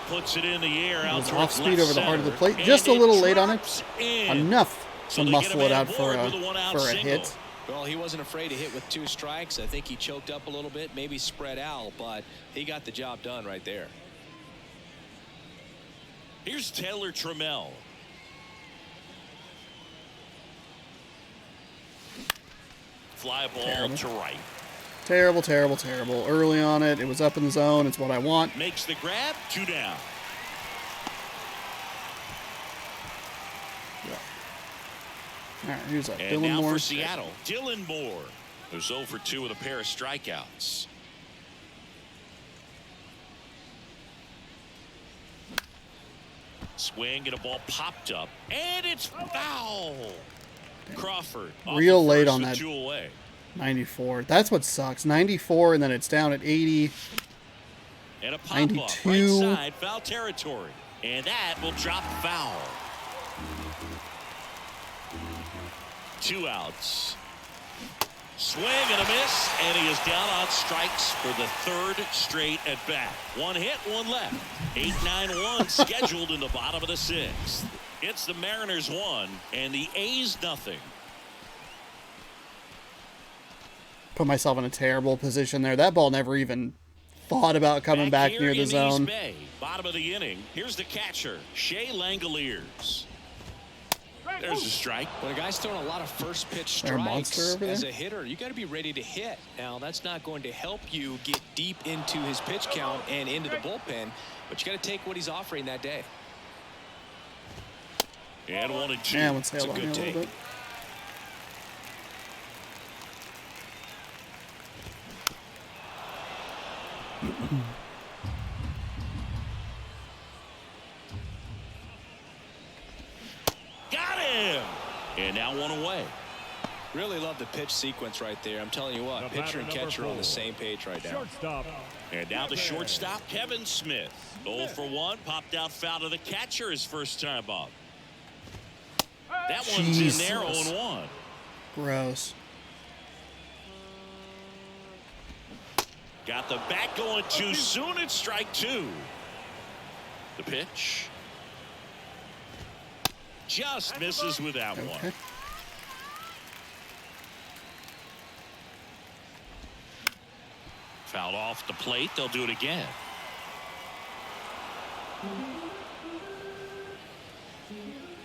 Puts it in the air out off speed over the heart of the plate. Just a little late on it. Enough to muscle it out for a hit. Well, he wasn't afraid to hit with 2 strikes. I think he choked up a little bit, maybe spread out, but he got the job done right there. Here's Taylor Trammell. Fly ball to right. Terrible, terrible, terrible. Early on it. It was up in the zone. It's what I want. Makes the grab. 2 down. All right, here's that. And Dylan now Moore. for Seattle, Dylan Moore, who's 0 for 2 with a pair of strikeouts. Swing and a ball popped up, and it's foul. Crawford real late on that. 2 away. 94. That's what sucks. 94, and then it's down at 80. And a pop 92. up right side, foul territory, and that will drop foul. 2 outs. Swing and a miss, and he is down on strikes for the 3rd straight at bat. 1 hit, 1 left. 8-9-1 scheduled in the bottom of the 6th. It's the Mariners 1 and the A's 0. Put myself in a terrible position there. That ball never even thought about coming back near the zone. Bay, bottom of the inning. Here's the catcher, Shea Langoliers. There's a strike. When a guy's throwing a lot of first pitch There a monster strikes over there? as a hitter, you got to be ready to hit. Now, that's not going to help you get deep into his pitch count and into the bullpen, but you got to take what he's offering that day. And 1-2. Yeah, one It's a sailed on good me a little take. bit. Got him. And now 1 away. Really love the pitch sequence right there. I'm telling you what, The pitcher and batter, number catcher on the 4. same page right now. Shortstop. And now the shortstop, Kevin Smith. 0 for 1. Popped out foul to the catcher his first time up. That one's in there, Jesus. 0-1. Gross. Got the bat going too soon. It's strike 2. The pitch. Just misses with that Okay. one. Fouled off the plate. They'll do it again.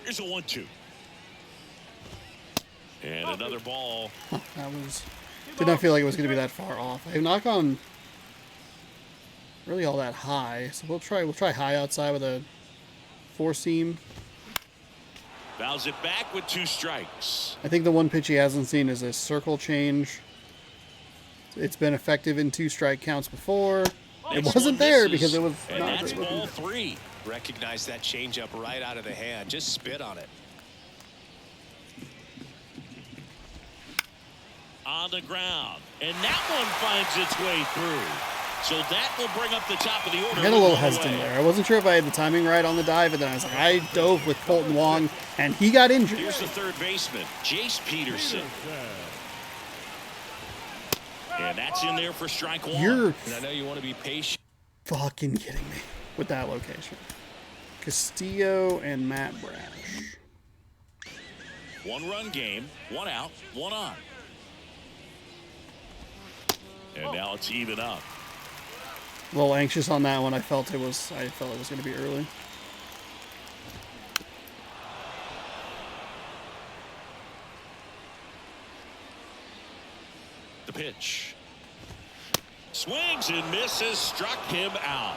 Here's a 1-2. And another ball. That was. Did not feel like it was going to be that far off. I knock on really all that high, so we'll try high outside with a 4-seam. Fouls it back with 2 strikes. I think the one pitch he hasn't seen is a circle change. It's been effective in 2 strike counts before. It Next wasn't one there misses, because it was and not that's great ball looking. 3. Recognize that changeup right out of the hand. Just spit on it. On the ground. And that one finds its way through. So that will bring up the top of the order. I got a little with 1 hesitant away. there. I wasn't sure if I had the timing right on the dive, and then I was like, I dove with Colton Wong, and he got injured. Here's the third baseman, Jace Peterson. And that's in there for strike 1. You're And I know you want to be patient. fucking kidding me with that location. Castillo and Matt Brash. 1-run game, 1 out, 1 on. And now it's even up. A little anxious on that one. I felt it was going to be early. The pitch. Swings and misses, struck him out.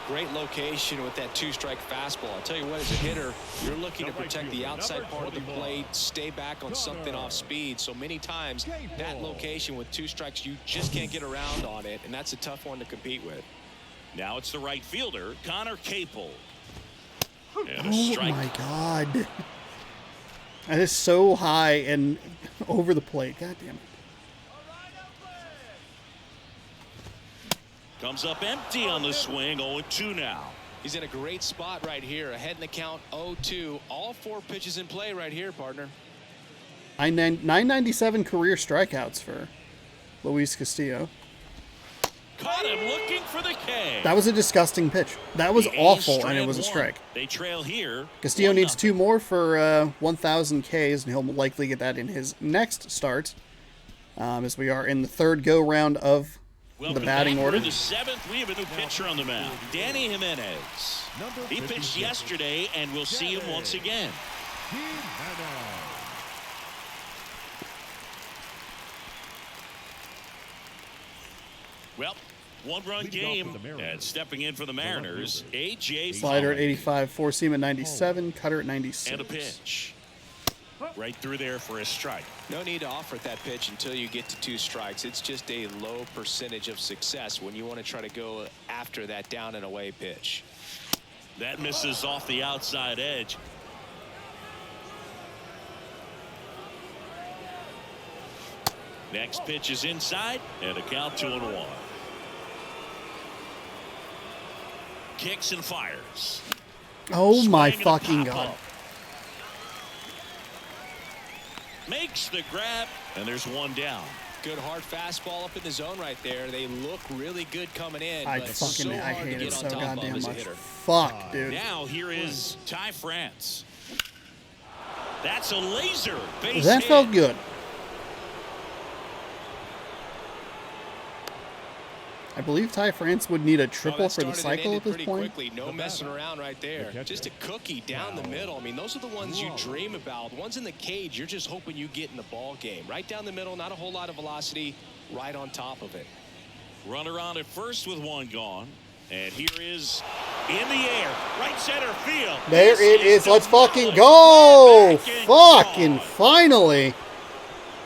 Great location with that 2-strike fastball. I'll tell you what, as a hitter, you're looking to protect the outside part of the plate, stay back on something off speed. So many times, that location with 2 strikes, you just can't get around on it, and that's a tough one to compete with. Now it's the right fielder, Connor Capel. And a Oh strike. my god. That is so high and over the plate. God damn it. Comes up empty on the swing, 0-2 now. He's in a great spot right here. Ahead in the count, 0-2. All 4 pitches in play right here, partner. 997 career strikeouts for Luis Castillo. Caught him looking for the K. That was a disgusting pitch. That was The A's awful, and it strand was a 1. strike. They trail here. Castillo 1-0. needs 2 more for 1,000 Ks, and he'll likely get that in his next start, as we are in the 3rd go-round of Welcome the batting back. order. In the 7th, we have a new pitcher on the mound, Danny Jimenez. He pitched yesterday, and we'll see him once again. Well, 1-run game, and stepping in for the Mariners, A.J. Slider at Pollock. 85, 4-seam at 97, cutter at 96. And a pitch. Right through there for a strike. No need to offer that pitch until you get to 2 strikes. It's just a low percentage of success when you want to try to go after that down and away pitch. That misses off the outside edge. Next pitch is inside, and a count 2-1. Kicks and fires. Oh my Swing and a fucking pop-up. god. Makes the grab, and there's 1 down. Good hard fastball up in the zone right there. They look really good coming in. I but it's so fucking hard to hate get it on so top of goddamn as a much. hitter. Fuck, dude. Now here is Ty France. That's a laser base That hit. felt good. I believe Ty France would need a triple for the cycle at this point. Quickly. No messing around right there. Just a cookie down the middle. I mean, those are the ones you dream about. The ones in the cage, you're just hoping you get in the ball game. Right down the middle, not a whole lot of velocity, right on top of it. Runner on at first with one gone. And here is in the air, right center field. There it is. Let's fucking go. Fucking finally.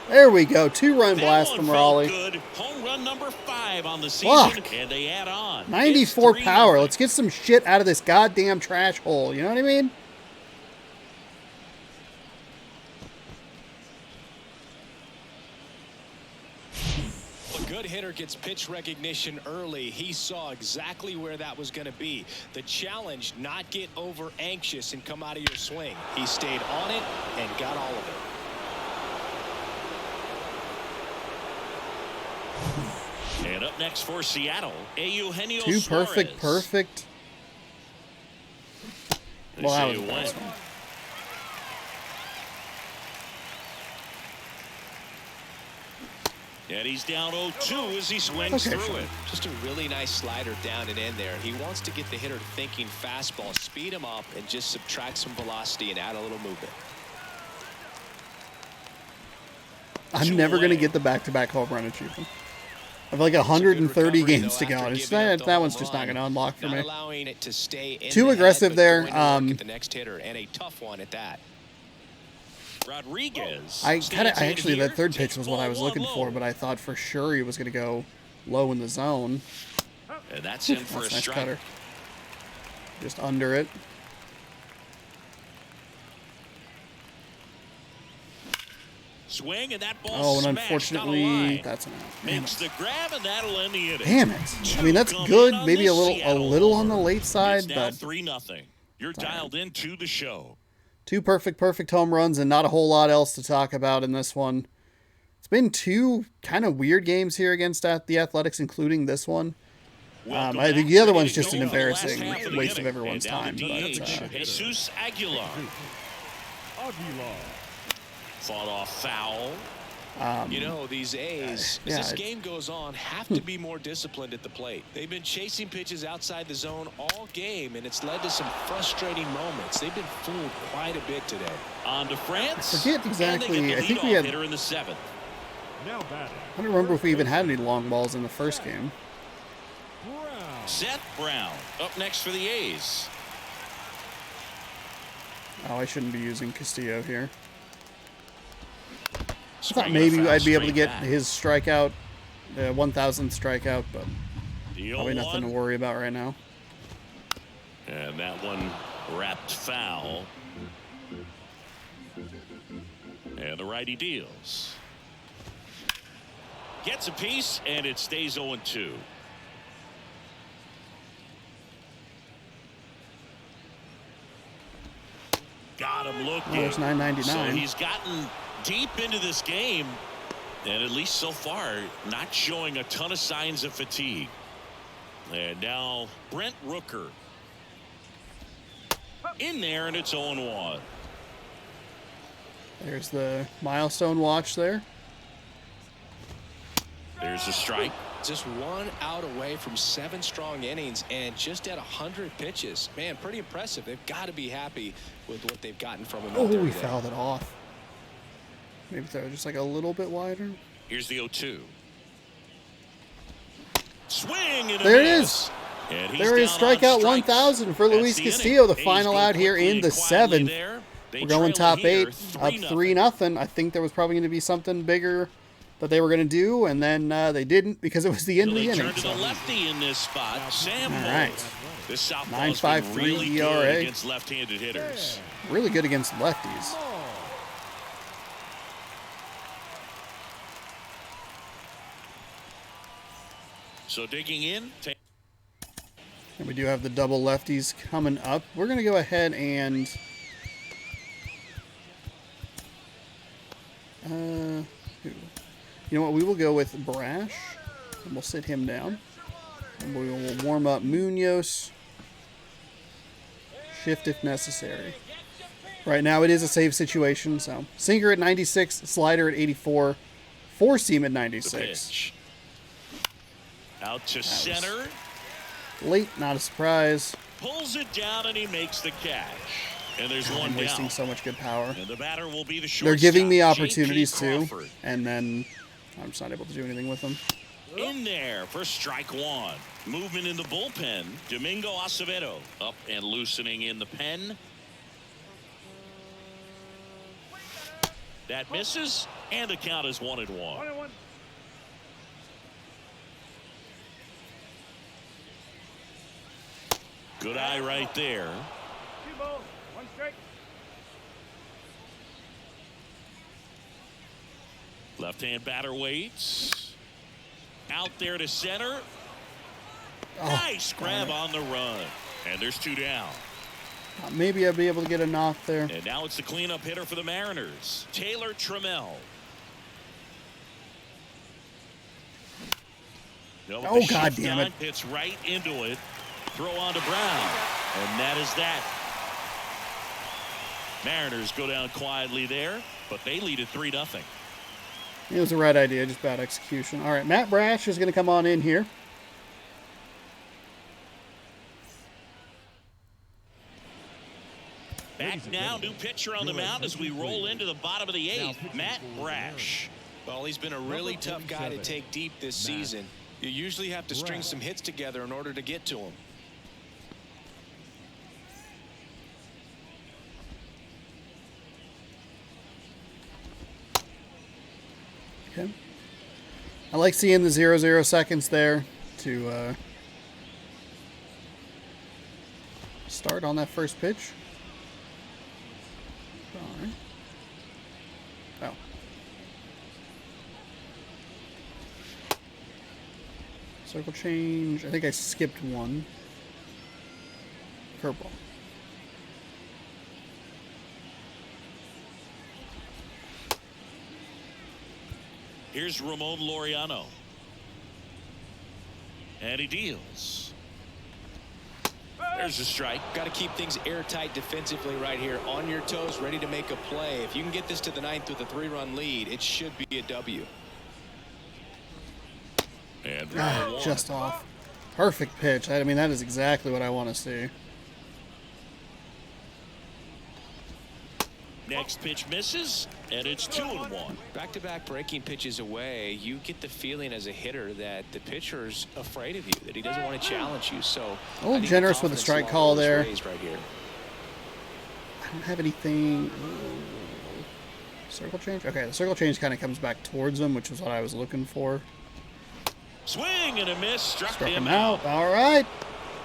There we go. 2-run blast from Raleigh. Good. Home run number 5 on the season. Fuck. And they add on. 94 power. Let's get some shit out of this goddamn trash hole. You know what I mean? A good hitter gets pitch recognition early. He saw exactly where that was going to be. The challenge, not get over anxious and come out of your swing. He stayed on it and got all of it. And up next for Seattle, Eugenio Two Suarez. perfect. Well, that was the last one. And he's down 0-2 as he swings through it. Just a really nice slider down and in there. He wants to get the hitter thinking fastball, speed him up, and just subtract some velocity and add a little movement. I'm never going to get the back-to-back home run achievement. I have like 130 games to go. It's not, that one's just not going to unlock for me. Too aggressive there. The next hitter, and a tough one at that. Rodriguez. Actually, that third pitch was what I was looking for, but I thought for sure he was going to go low in the zone. And that's in for a nice strike. cutter. Just under it. Swing, and that ball Oh, and smashed unfortunately, down the line. that's an out. Makes the grab, and that'll end the inning. Damn it. I mean, that's good. Maybe a little on the late side, it's now but 3-0. You're dialed into the show. two perfect home runs and not a whole lot else to talk about in this one. It's been two kind of weird games here against the Athletics, including this one. I think the other one's just an embarrassing waste of everyone's time. But, Jesus Aguilar. Fought off foul. You know, these A's, as this game goes on, have to be more disciplined at the plate. They've been chasing pitches outside the zone all game, and it's led to some frustrating moments. They've been fooled quite a bit today. On to France. I forget exactly. I think we had. Hitter in the 7th. I don't remember if we even had any long balls in the first game. Seth Brown up next for the A's. Oh, I shouldn't be using Castillo here. I thought maybe I'd be able to get his strikeout, 1,000th strikeout, but probably nothing to worry about right now. And that one wrapped foul. And the righty deals. Gets a piece, and it stays 0-2. Got him looking. Oh, it's $9.99. So he's gotten deep into this game, and at least so far, not showing a ton of signs of fatigue. And now Brent Rooker in there, and it's 0-1. There's the milestone watch there. There's a strike. Just 1 out away from 7 strong innings and just at 100 pitches. Man, pretty impressive. They've got to be happy with what they've gotten from him. Oh, we fouled it off. Maybe throw it just like a little bit wider. Here's the 0-2. Swing and there it is. There is strikeout 1,000 for Luis Castillo. The final out here in the 7th. We're going top 8, up 3-0. I think there was probably going to be something bigger that they were going to do, and then they didn't because it was the end of the inning. Turned to the lefty in this spot. Sam. All right. This southpaw's been really good against left-handed hitters. Really good against lefties. So digging in. And we do have the double lefties coming up. We're going to go ahead and you know what? We will go with Brash, and we'll sit him down. And we will warm up Munoz. Shift if necessary. Right now it is a save situation, so sinker at 96, slider at 84, four seam at 96. Out to center. Late, not a surprise. Pulls it down, and he makes the catch. And there's one I'm wasting down. so much good power. And the batter will be the shortstop. They're giving me opportunities J.P. too, Crawford. and then I'm just not able to do anything with them. In there for strike one. Movement in the bullpen. Domingo Acevedo up and loosening in the pen. That misses, and the count is 1-1. Good eye right there. Left-hand batter waits. Out there to center. Nice grab on the run. And there's two down. Maybe I'll be able to get a knock there. And now it's the cleanup hitter for the Mariners, Taylor Trammell. Oh, God damn it. Hits right into it. Throw on to Brown. And that is that. Mariners go down quietly there, but they lead at 3-0. It was the right idea, just bad execution. All right, Matt Brash is going to come on in here. Back now, new pitcher on the mound as we roll into the bottom of the 8th, Matt Brash. Well, he's been a really tough guy to take deep this season. You usually have to string some hits together in order to get to him. Okay. I like seeing the 0-0 seconds there to start on that first pitch. All right. Oh. Circle change. I think I skipped one. Curveball. Here's Ramon Laureano. And he deals. There's a strike. Got to keep things airtight defensively right here. On your toes, ready to make a play. If you can get this to the 9th with a 3-run lead, it should be a W. And Just off. Perfect pitch. I mean, that is exactly what I want to see. next pitch misses, and it's 2-1. Back-to-back breaking pitches away, you get the feeling as a hitter that the pitcher's afraid of you, that he doesn't want to challenge you. So a little generous with the strike call there. Right here. I don't have anything. Circle change? Okay, the circle change kind of comes back towards him, which is what I was looking for. Swing and a miss. Struck him out. All right.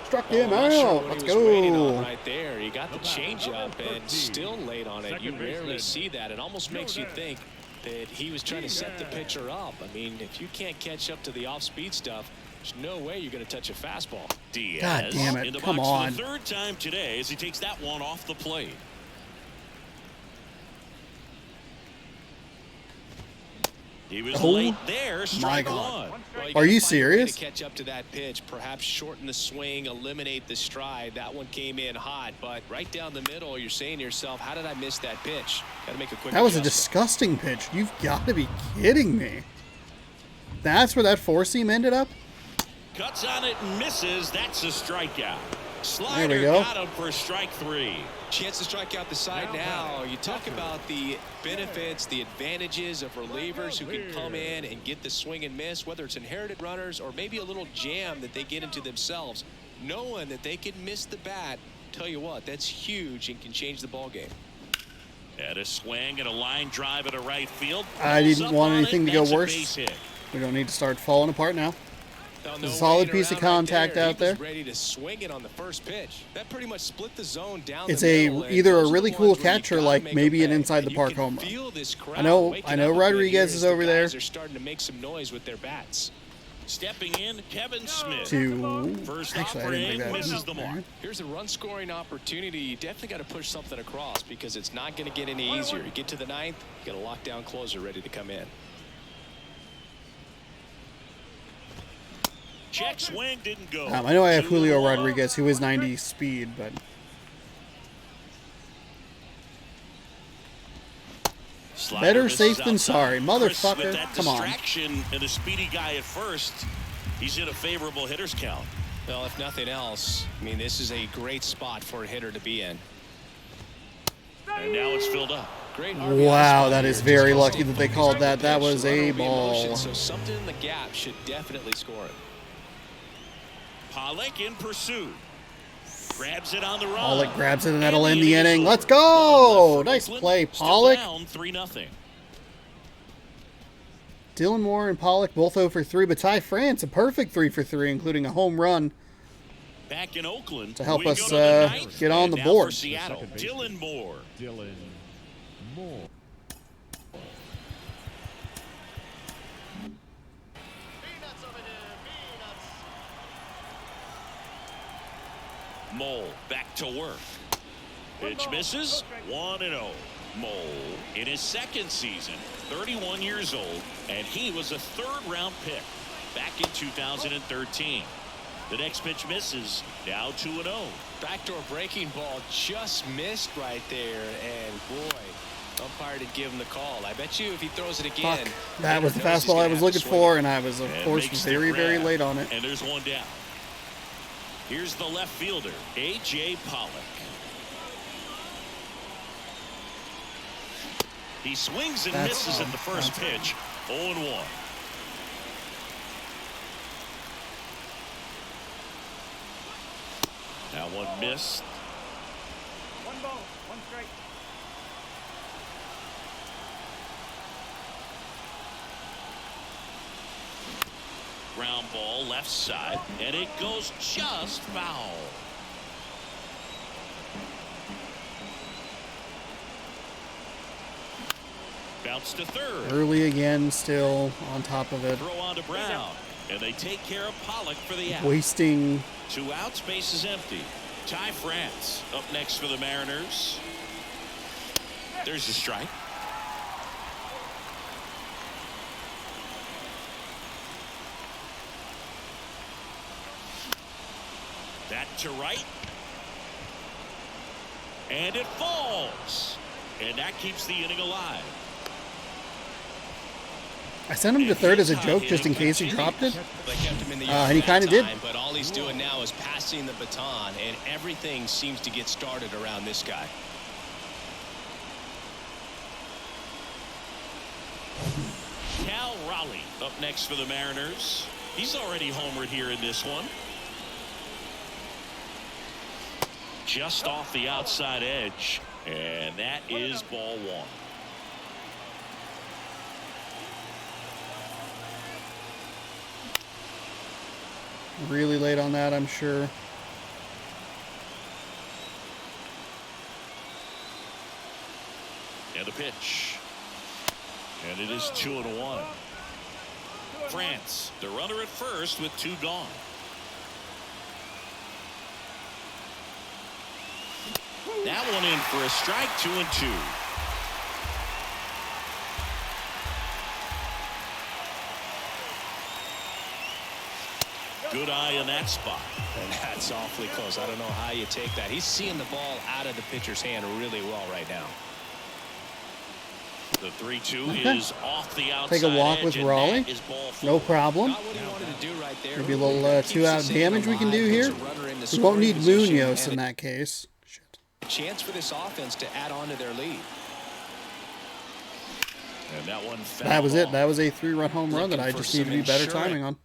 Struck him out. Let's go. Right there. You got the changeup and still late on it. You rarely see that. It almost makes you think that he was trying to set the pitcher up. I mean, if you can't catch up to the off-speed stuff, there's no way you're going to touch a fastball. Diaz God damn it. in the Come box on. for the third time today as he takes that one off the plate. He was late there. Strike one. Well, Are you find a way serious? to catch up to that pitch, perhaps shorten the swing, eliminate the stride. That one came in hot, but right down the middle, you're saying to yourself, how did I miss that pitch? Got to make a quick That was a adjustment. disgusting pitch. You've got to be kidding me. That's where that four seam ended up? Cuts on it and misses. That's a strikeout. There Slider we go. got him for strike three. Chance to strike out the side now. You talk about the benefits, the advantages of relievers who can come in and get the swing and miss, whether it's inherited runners or maybe a little jam that they get into themselves. Knowing that they can miss the bat, tell you what, that's huge and can change the ball game. And a swing and a line drive at a right field. I Pulls didn't up want on anything it. to go That's a worse. base hit. We don't need to start falling apart now. No There's a solid waiting piece of around contact right out there. He was ready to swing it on the first pitch. That pretty much split the zone down It's the middle, and either a those are really the cool ones where you catch or gotta like make maybe a an play. inside the And you park can home run. feel this crowd I know waking up a bit Rodriguez here is as the over there. guys are starting to make some noise with their bats. Stepping in, Kevin Smith. To First actually, I didn't offering think that misses the All mark. right. Here's a run scoring opportunity. You definitely got to push something across because it's not going to get any easier. You get to the ninth, you got a lockdown closer ready to come in. Check swing didn't go. I know I have Julio 2-1. Rodriguez, who is 90 speed, but Slider better misses safe than outside. sorry. Chris with Motherfucker, that come on. distraction and a speedy guy at first. He's in a favorable hitter's count. Well, if nothing else, I mean, this is a great spot for a hitter to be in. And now it's filled up. Great Wow, that is very lucky that they called that. That was a ball. So something in the gap should definitely score it. Pollock in pursuit. Grabs it on the run. Pollock grabs it and that'll end the inning. Let's go! Nice play, Pollock. Down 3-0. Dylan Moore and Pollock both 0 for 3, but Ty France a perfect 3 for 3, including a home run Back in Oakland to help we us go to the ninth. get on And the now board. For Seattle, Dylan Moore. Dylan Moore. Mole back to work. Pitch misses. 1-0. Mole in his second season, 31 years old, and he was a third-round pick back in 2013. The next pitch misses. Now 2-0. Backdoor breaking ball just missed right there, and boy, umpire did give him the call. I bet you if he throws it again, Fuck. That was the fastball I was looking for, and I was, of course, very, very late on it. And there's one down. Here's the left fielder, A.J. Pollock. He swings and misses at the first pitch. 0-1. Now one missed. 1 ball, 1 strike. Ground ball left side, and it goes just foul. Bounce to third. Early again, still on top of it. Throw on to Brown, and they take care of Pollock for the out. Wasting. 2 outs, base is empty. Ty France up next for the Mariners. There's the strike. That to right. And it falls. And that keeps the inning alive. I sent him to third as a joke just in case he dropped it. They kept him in the And he kind of did. But all he's doing now is passing the baton, and everything seems to get started around this guy. Cal Raleigh up next for the Mariners. He's already homered here in this one. Just off the outside edge, and that is ball 1. Really late on that, I'm sure. And the pitch. And it is 2-1. France, the runner at first with 2 gone. That one in for a strike, 2-2. Good eye in that spot. And that's awfully close. I don't know how you take that. He's seeing the ball out of the pitcher's hand really well right now. The 3-2 is off the outside. Take a walk with edge, Raleigh. No problem. Got what he wanted to do right there. Maybe a little 2-out damage we can do here. We won't need Munoz in that case. Shit. A chance for this offense to add on to their lead. And that one fell That was it. off. That was a 3-run home run that I just need to be better timing on.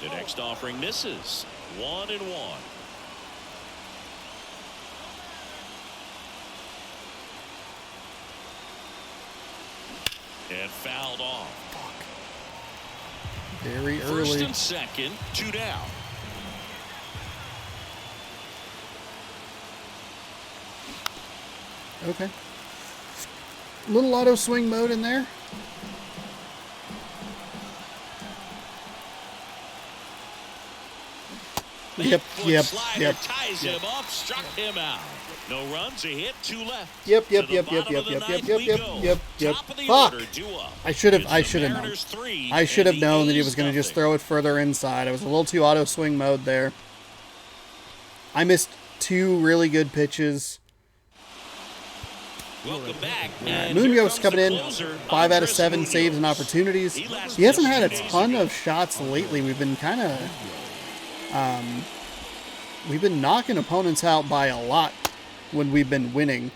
The next offering misses. 1-1. And fouled off. Very First early. and second, 2 down. Okay. Little auto swing mode in there. Yep. Ties him up, struck him out. No runs, a hit, 2 left. Yep. To the bottom of the ninth we go. Top of the order, due up. I should have It's the known. Mariners 3 I should have and the known that he A's was going to just nothing. throw it further inside. I was a little too auto swing mode there. I missed 2 really good pitches. Welcome back. Munoz coming in, 5 out of 7 saves and opportunities. He hasn't had a ton of shots lately. We've been kind of, we've been knocking opponents out by a lot when we've been winning.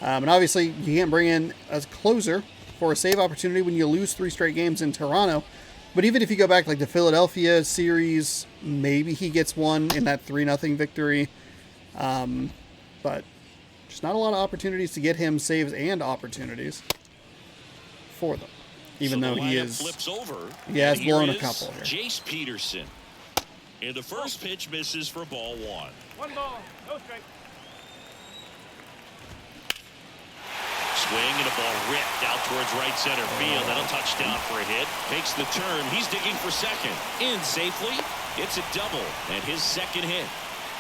And obviously, you can't bring in a closer for a save opportunity when you lose 3 straight games in Toronto. But even if you go back like the Philadelphia series, maybe he gets one in that 3-0 victory. But just not a lot of opportunities to get him saves and opportunities for them. Even though he has blown a couple here. Jace Peterson. And the first pitch misses for ball 1. 1 ball, no strike. Swing and a ball ripped out towards right center field. That'll touch down for a hit. Takes the turn. He's digging for second. In safely. It's a double and his second hit.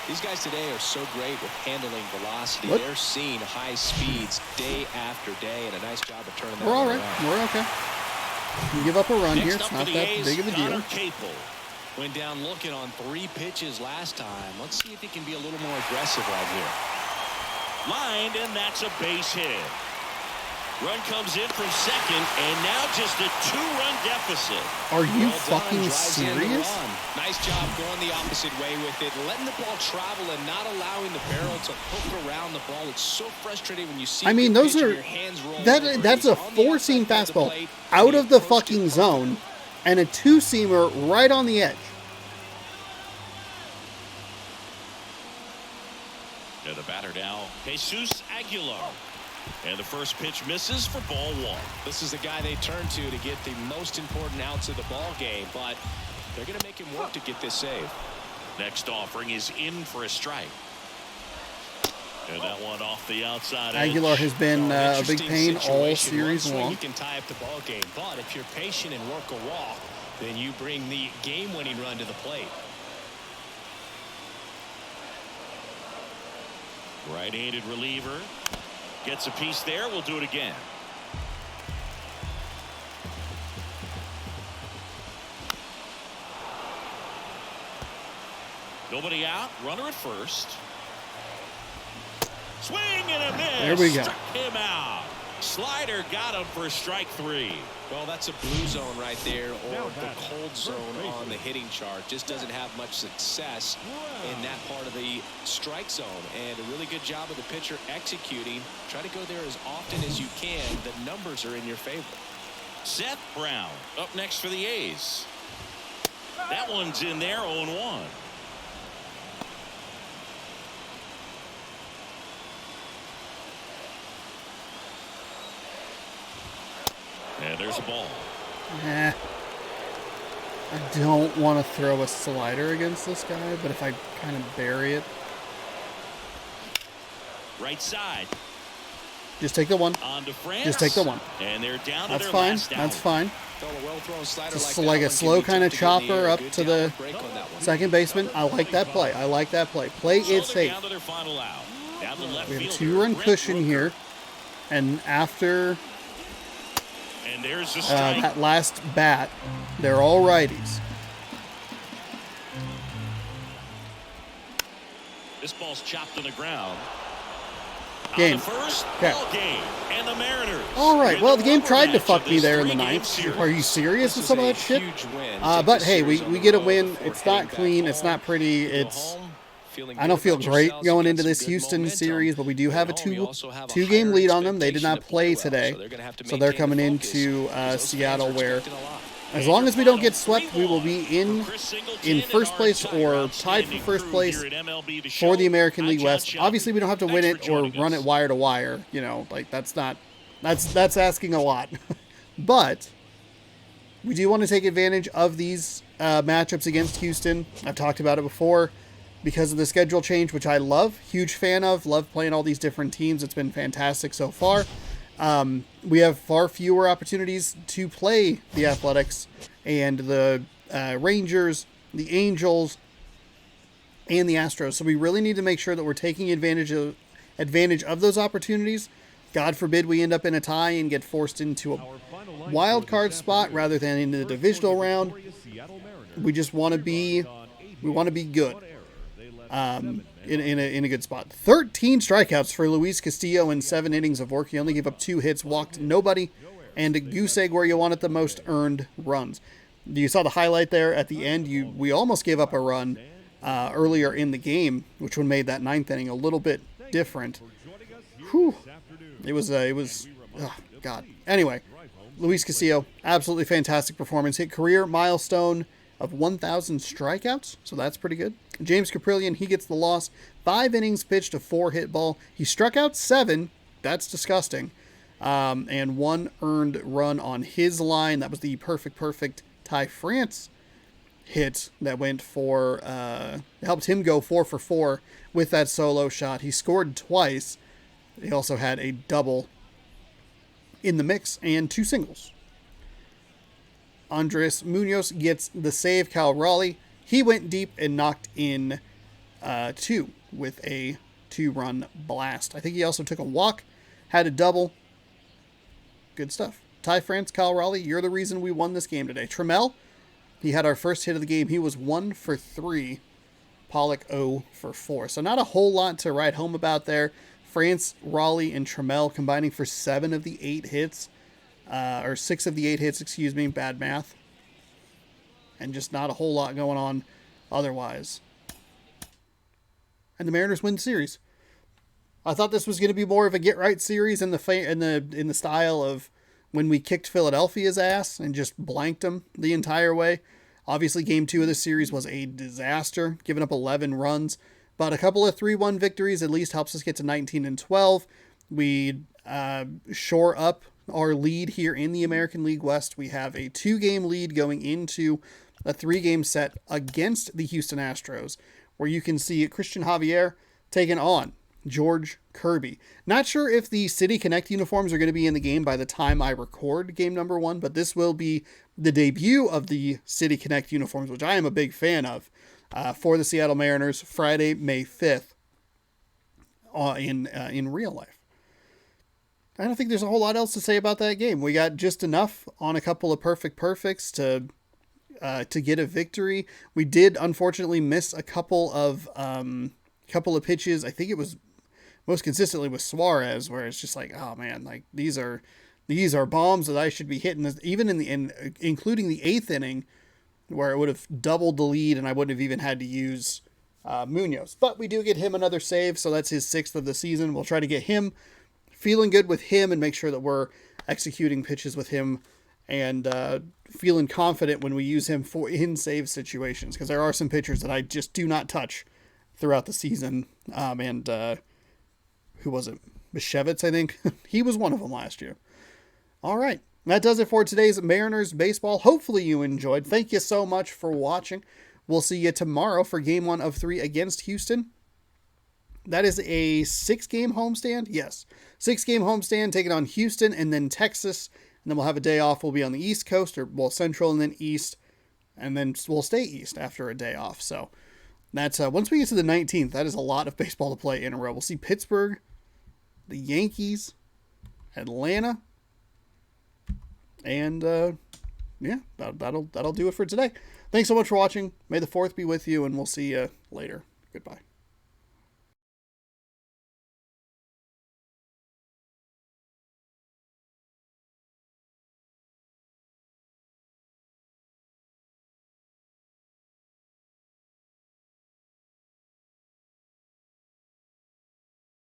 These guys today are so great with handling velocity. They're seeing high speeds day after day, and a nice job of turning that We're all right. around. We're okay. You give up a run here. Next It's not that big of a deal. Went down looking on 3 pitches last time. Let's see if he can be a little more aggressive right here. Lined, and that's a base hit. Run comes in from second, and now just a 2-run deficit. Are you fucking serious? Nice job going the opposite way with it, letting the ball travel and not allowing the barrel to hook around the ball. It's so frustrating when you see. I mean, those are that's a 4-seam fastball out of the fucking zone, and a 2-seamer right on the edge. And the batter now, Jesus Aguilar. And the first pitch misses for ball 1. This is the guy they turn to get the most important outs of the ball game, but they're going to make him work to get this save. Next offering is in for a strike. And that one off the outside Aguilar edge. has been a big pain all series long. You can tie up the ball game, but if you're patient and work a walk, then you bring the game-winning run to the plate. Right-handed reliever. Gets a piece there. We'll do it again. Nobody out. Runner at first. Swing and a miss. There we go. Struck him out. Slider got him for strike 3. Well, that's a blue zone right there, or the cold zone on the hitting chart. Just doesn't have much success in that part of the strike zone. And a really good job of the pitcher executing. Try to go there as often as you can. The numbers are in your favor. Seth Brown up next for the A's. That one's in there, 0-1. And there's a ball. I don't want to throw a slider against this guy, but if I kind of bury it. Right side. Just take the one. On to France. Just take the one. And they're down to That's their fine. last out. That's fine. Just like a slow kind of chopper up to the second baseman. I like that play. I like that play. Play it safe. Down to their final out. Down to left We have a fielder, 2-run Brent cushion Rooker. here. And after And there's the strike. that last bat, they're all righties. This ball's chopped to the ground. Game. On the first Okay. ball game. And the Mariners. All right. win Well, the game rubber tried to match fuck of me this there in the 3-game ninth. series. Are you serious with some of that shit? Win. But hey, we get a win. It's not clean. It's not pretty. It's. I don't feel great going into this Houston series, but we do have a two-game lead on them. They did not play today, so they're coming into Seattle, where as long as we don't get swept, we will be in first place or tied for first place for the American League West. Obviously, we don't have to win it or run it wire to wire. You know, like that's asking a lot. But we do want to take advantage of these matchups against Houston. I've talked about it before. Because of the schedule change, which I love, huge fan of, love playing all these different teams. It's been fantastic so far. We have far fewer opportunities to play the Athletics and the Rangers, the Angels, and the Astros. So we really need to make sure that we're taking advantage of those opportunities. God forbid we end up in a tie and get forced into a wild card spot rather than into the divisional round. We just want to be good. in a good spot. 13 strikeouts for Luis Castillo in 7 innings of work. He only gave up 2 hits, walked nobody, and a goose egg where you wanted the most earned runs. You saw the highlight there at the end. We almost gave up a run earlier in the game, which would made that 9th inning a little bit different. Whew. It was oh God. Anyway, Luis Castillo, absolutely fantastic performance. Hit career milestone of 1,000 strikeouts, so that's pretty good. James Caprillion, he gets the loss. 5 innings pitched, a 4-hit ball. He struck out 7. That's disgusting. And 1 earned run on his line. That was the perfect Ty France hit that went for, helped him go 4 for 4 with that solo shot. He scored twice. He also had a double in the mix and 2 singles. Andres Munoz gets the save. Cal Raleigh, he went deep and knocked in 2 with a 2-run blast. I think he also took a walk, had a double. Good stuff. Ty France, Cal Raleigh, you're the reason we won this game today. Trammell, he had our first hit of the game. He was 1 for 3. Pollock 0 for 4. So not a whole lot to write home about there. France, Raleigh, and Trammell combining for 7 of the 8 hits. Or 6 of the 8 hits, excuse me. Bad math. And just not a whole lot going on otherwise. And the Mariners win the series. I thought this was going to be more of a get-right series in the style of when we kicked Philadelphia's ass and just blanked them the entire way. Obviously, Game 2 of the series was a disaster, giving up 11 runs. But a couple of 3-1 victories at least helps us get to 19-12. We shore up our lead here in the American League West. We have a 2-game lead going into a 3-game set against the Houston Astros, where you can see Christian Javier taking on George Kirby. Not sure if the City Connect uniforms are going to be in the game by the time I record game number 1, but this will be the debut of the City Connect uniforms, which I am a big fan of, for the Seattle Mariners, Friday, May 5th, in real life. I don't think there's a whole lot else to say about that game. We got just enough on a couple of perfects to get a victory. We did unfortunately miss a couple of pitches. I think it was most consistently with Suarez, where it's just like, oh man, like these are bombs that I should be hitting. Even including the 8th inning, where it would have doubled the lead, and I wouldn't have even had to use Munoz. But we do get him another save, so that's his 6th of the season. We'll try to get him feeling good with him and make sure that we're executing pitches with him and feeling confident when we use him in save situations, because there are some pitchers that I just do not touch throughout the season. Who was it? Bichevitz, I think. He was one of them last year. All right. That does it for today's Mariners baseball. Hopefully you enjoyed. Thank you so much for watching. We'll see you tomorrow for game 1 of 3 against Houston. That is a 6-game homestand. Yes. 6-game homestand, taking on Houston and then Texas. And then we'll have a day off. We'll be on the East Coast, or well, Central and then East. And then we'll stay East after a day off. So that's once we get to the 19th, that is a lot of baseball to play in a row. We'll see Pittsburgh, the Yankees, Atlanta, and yeah, that'll do it for today. Thanks so much for watching. May the 4th be with you, and we'll see you later. Goodbye.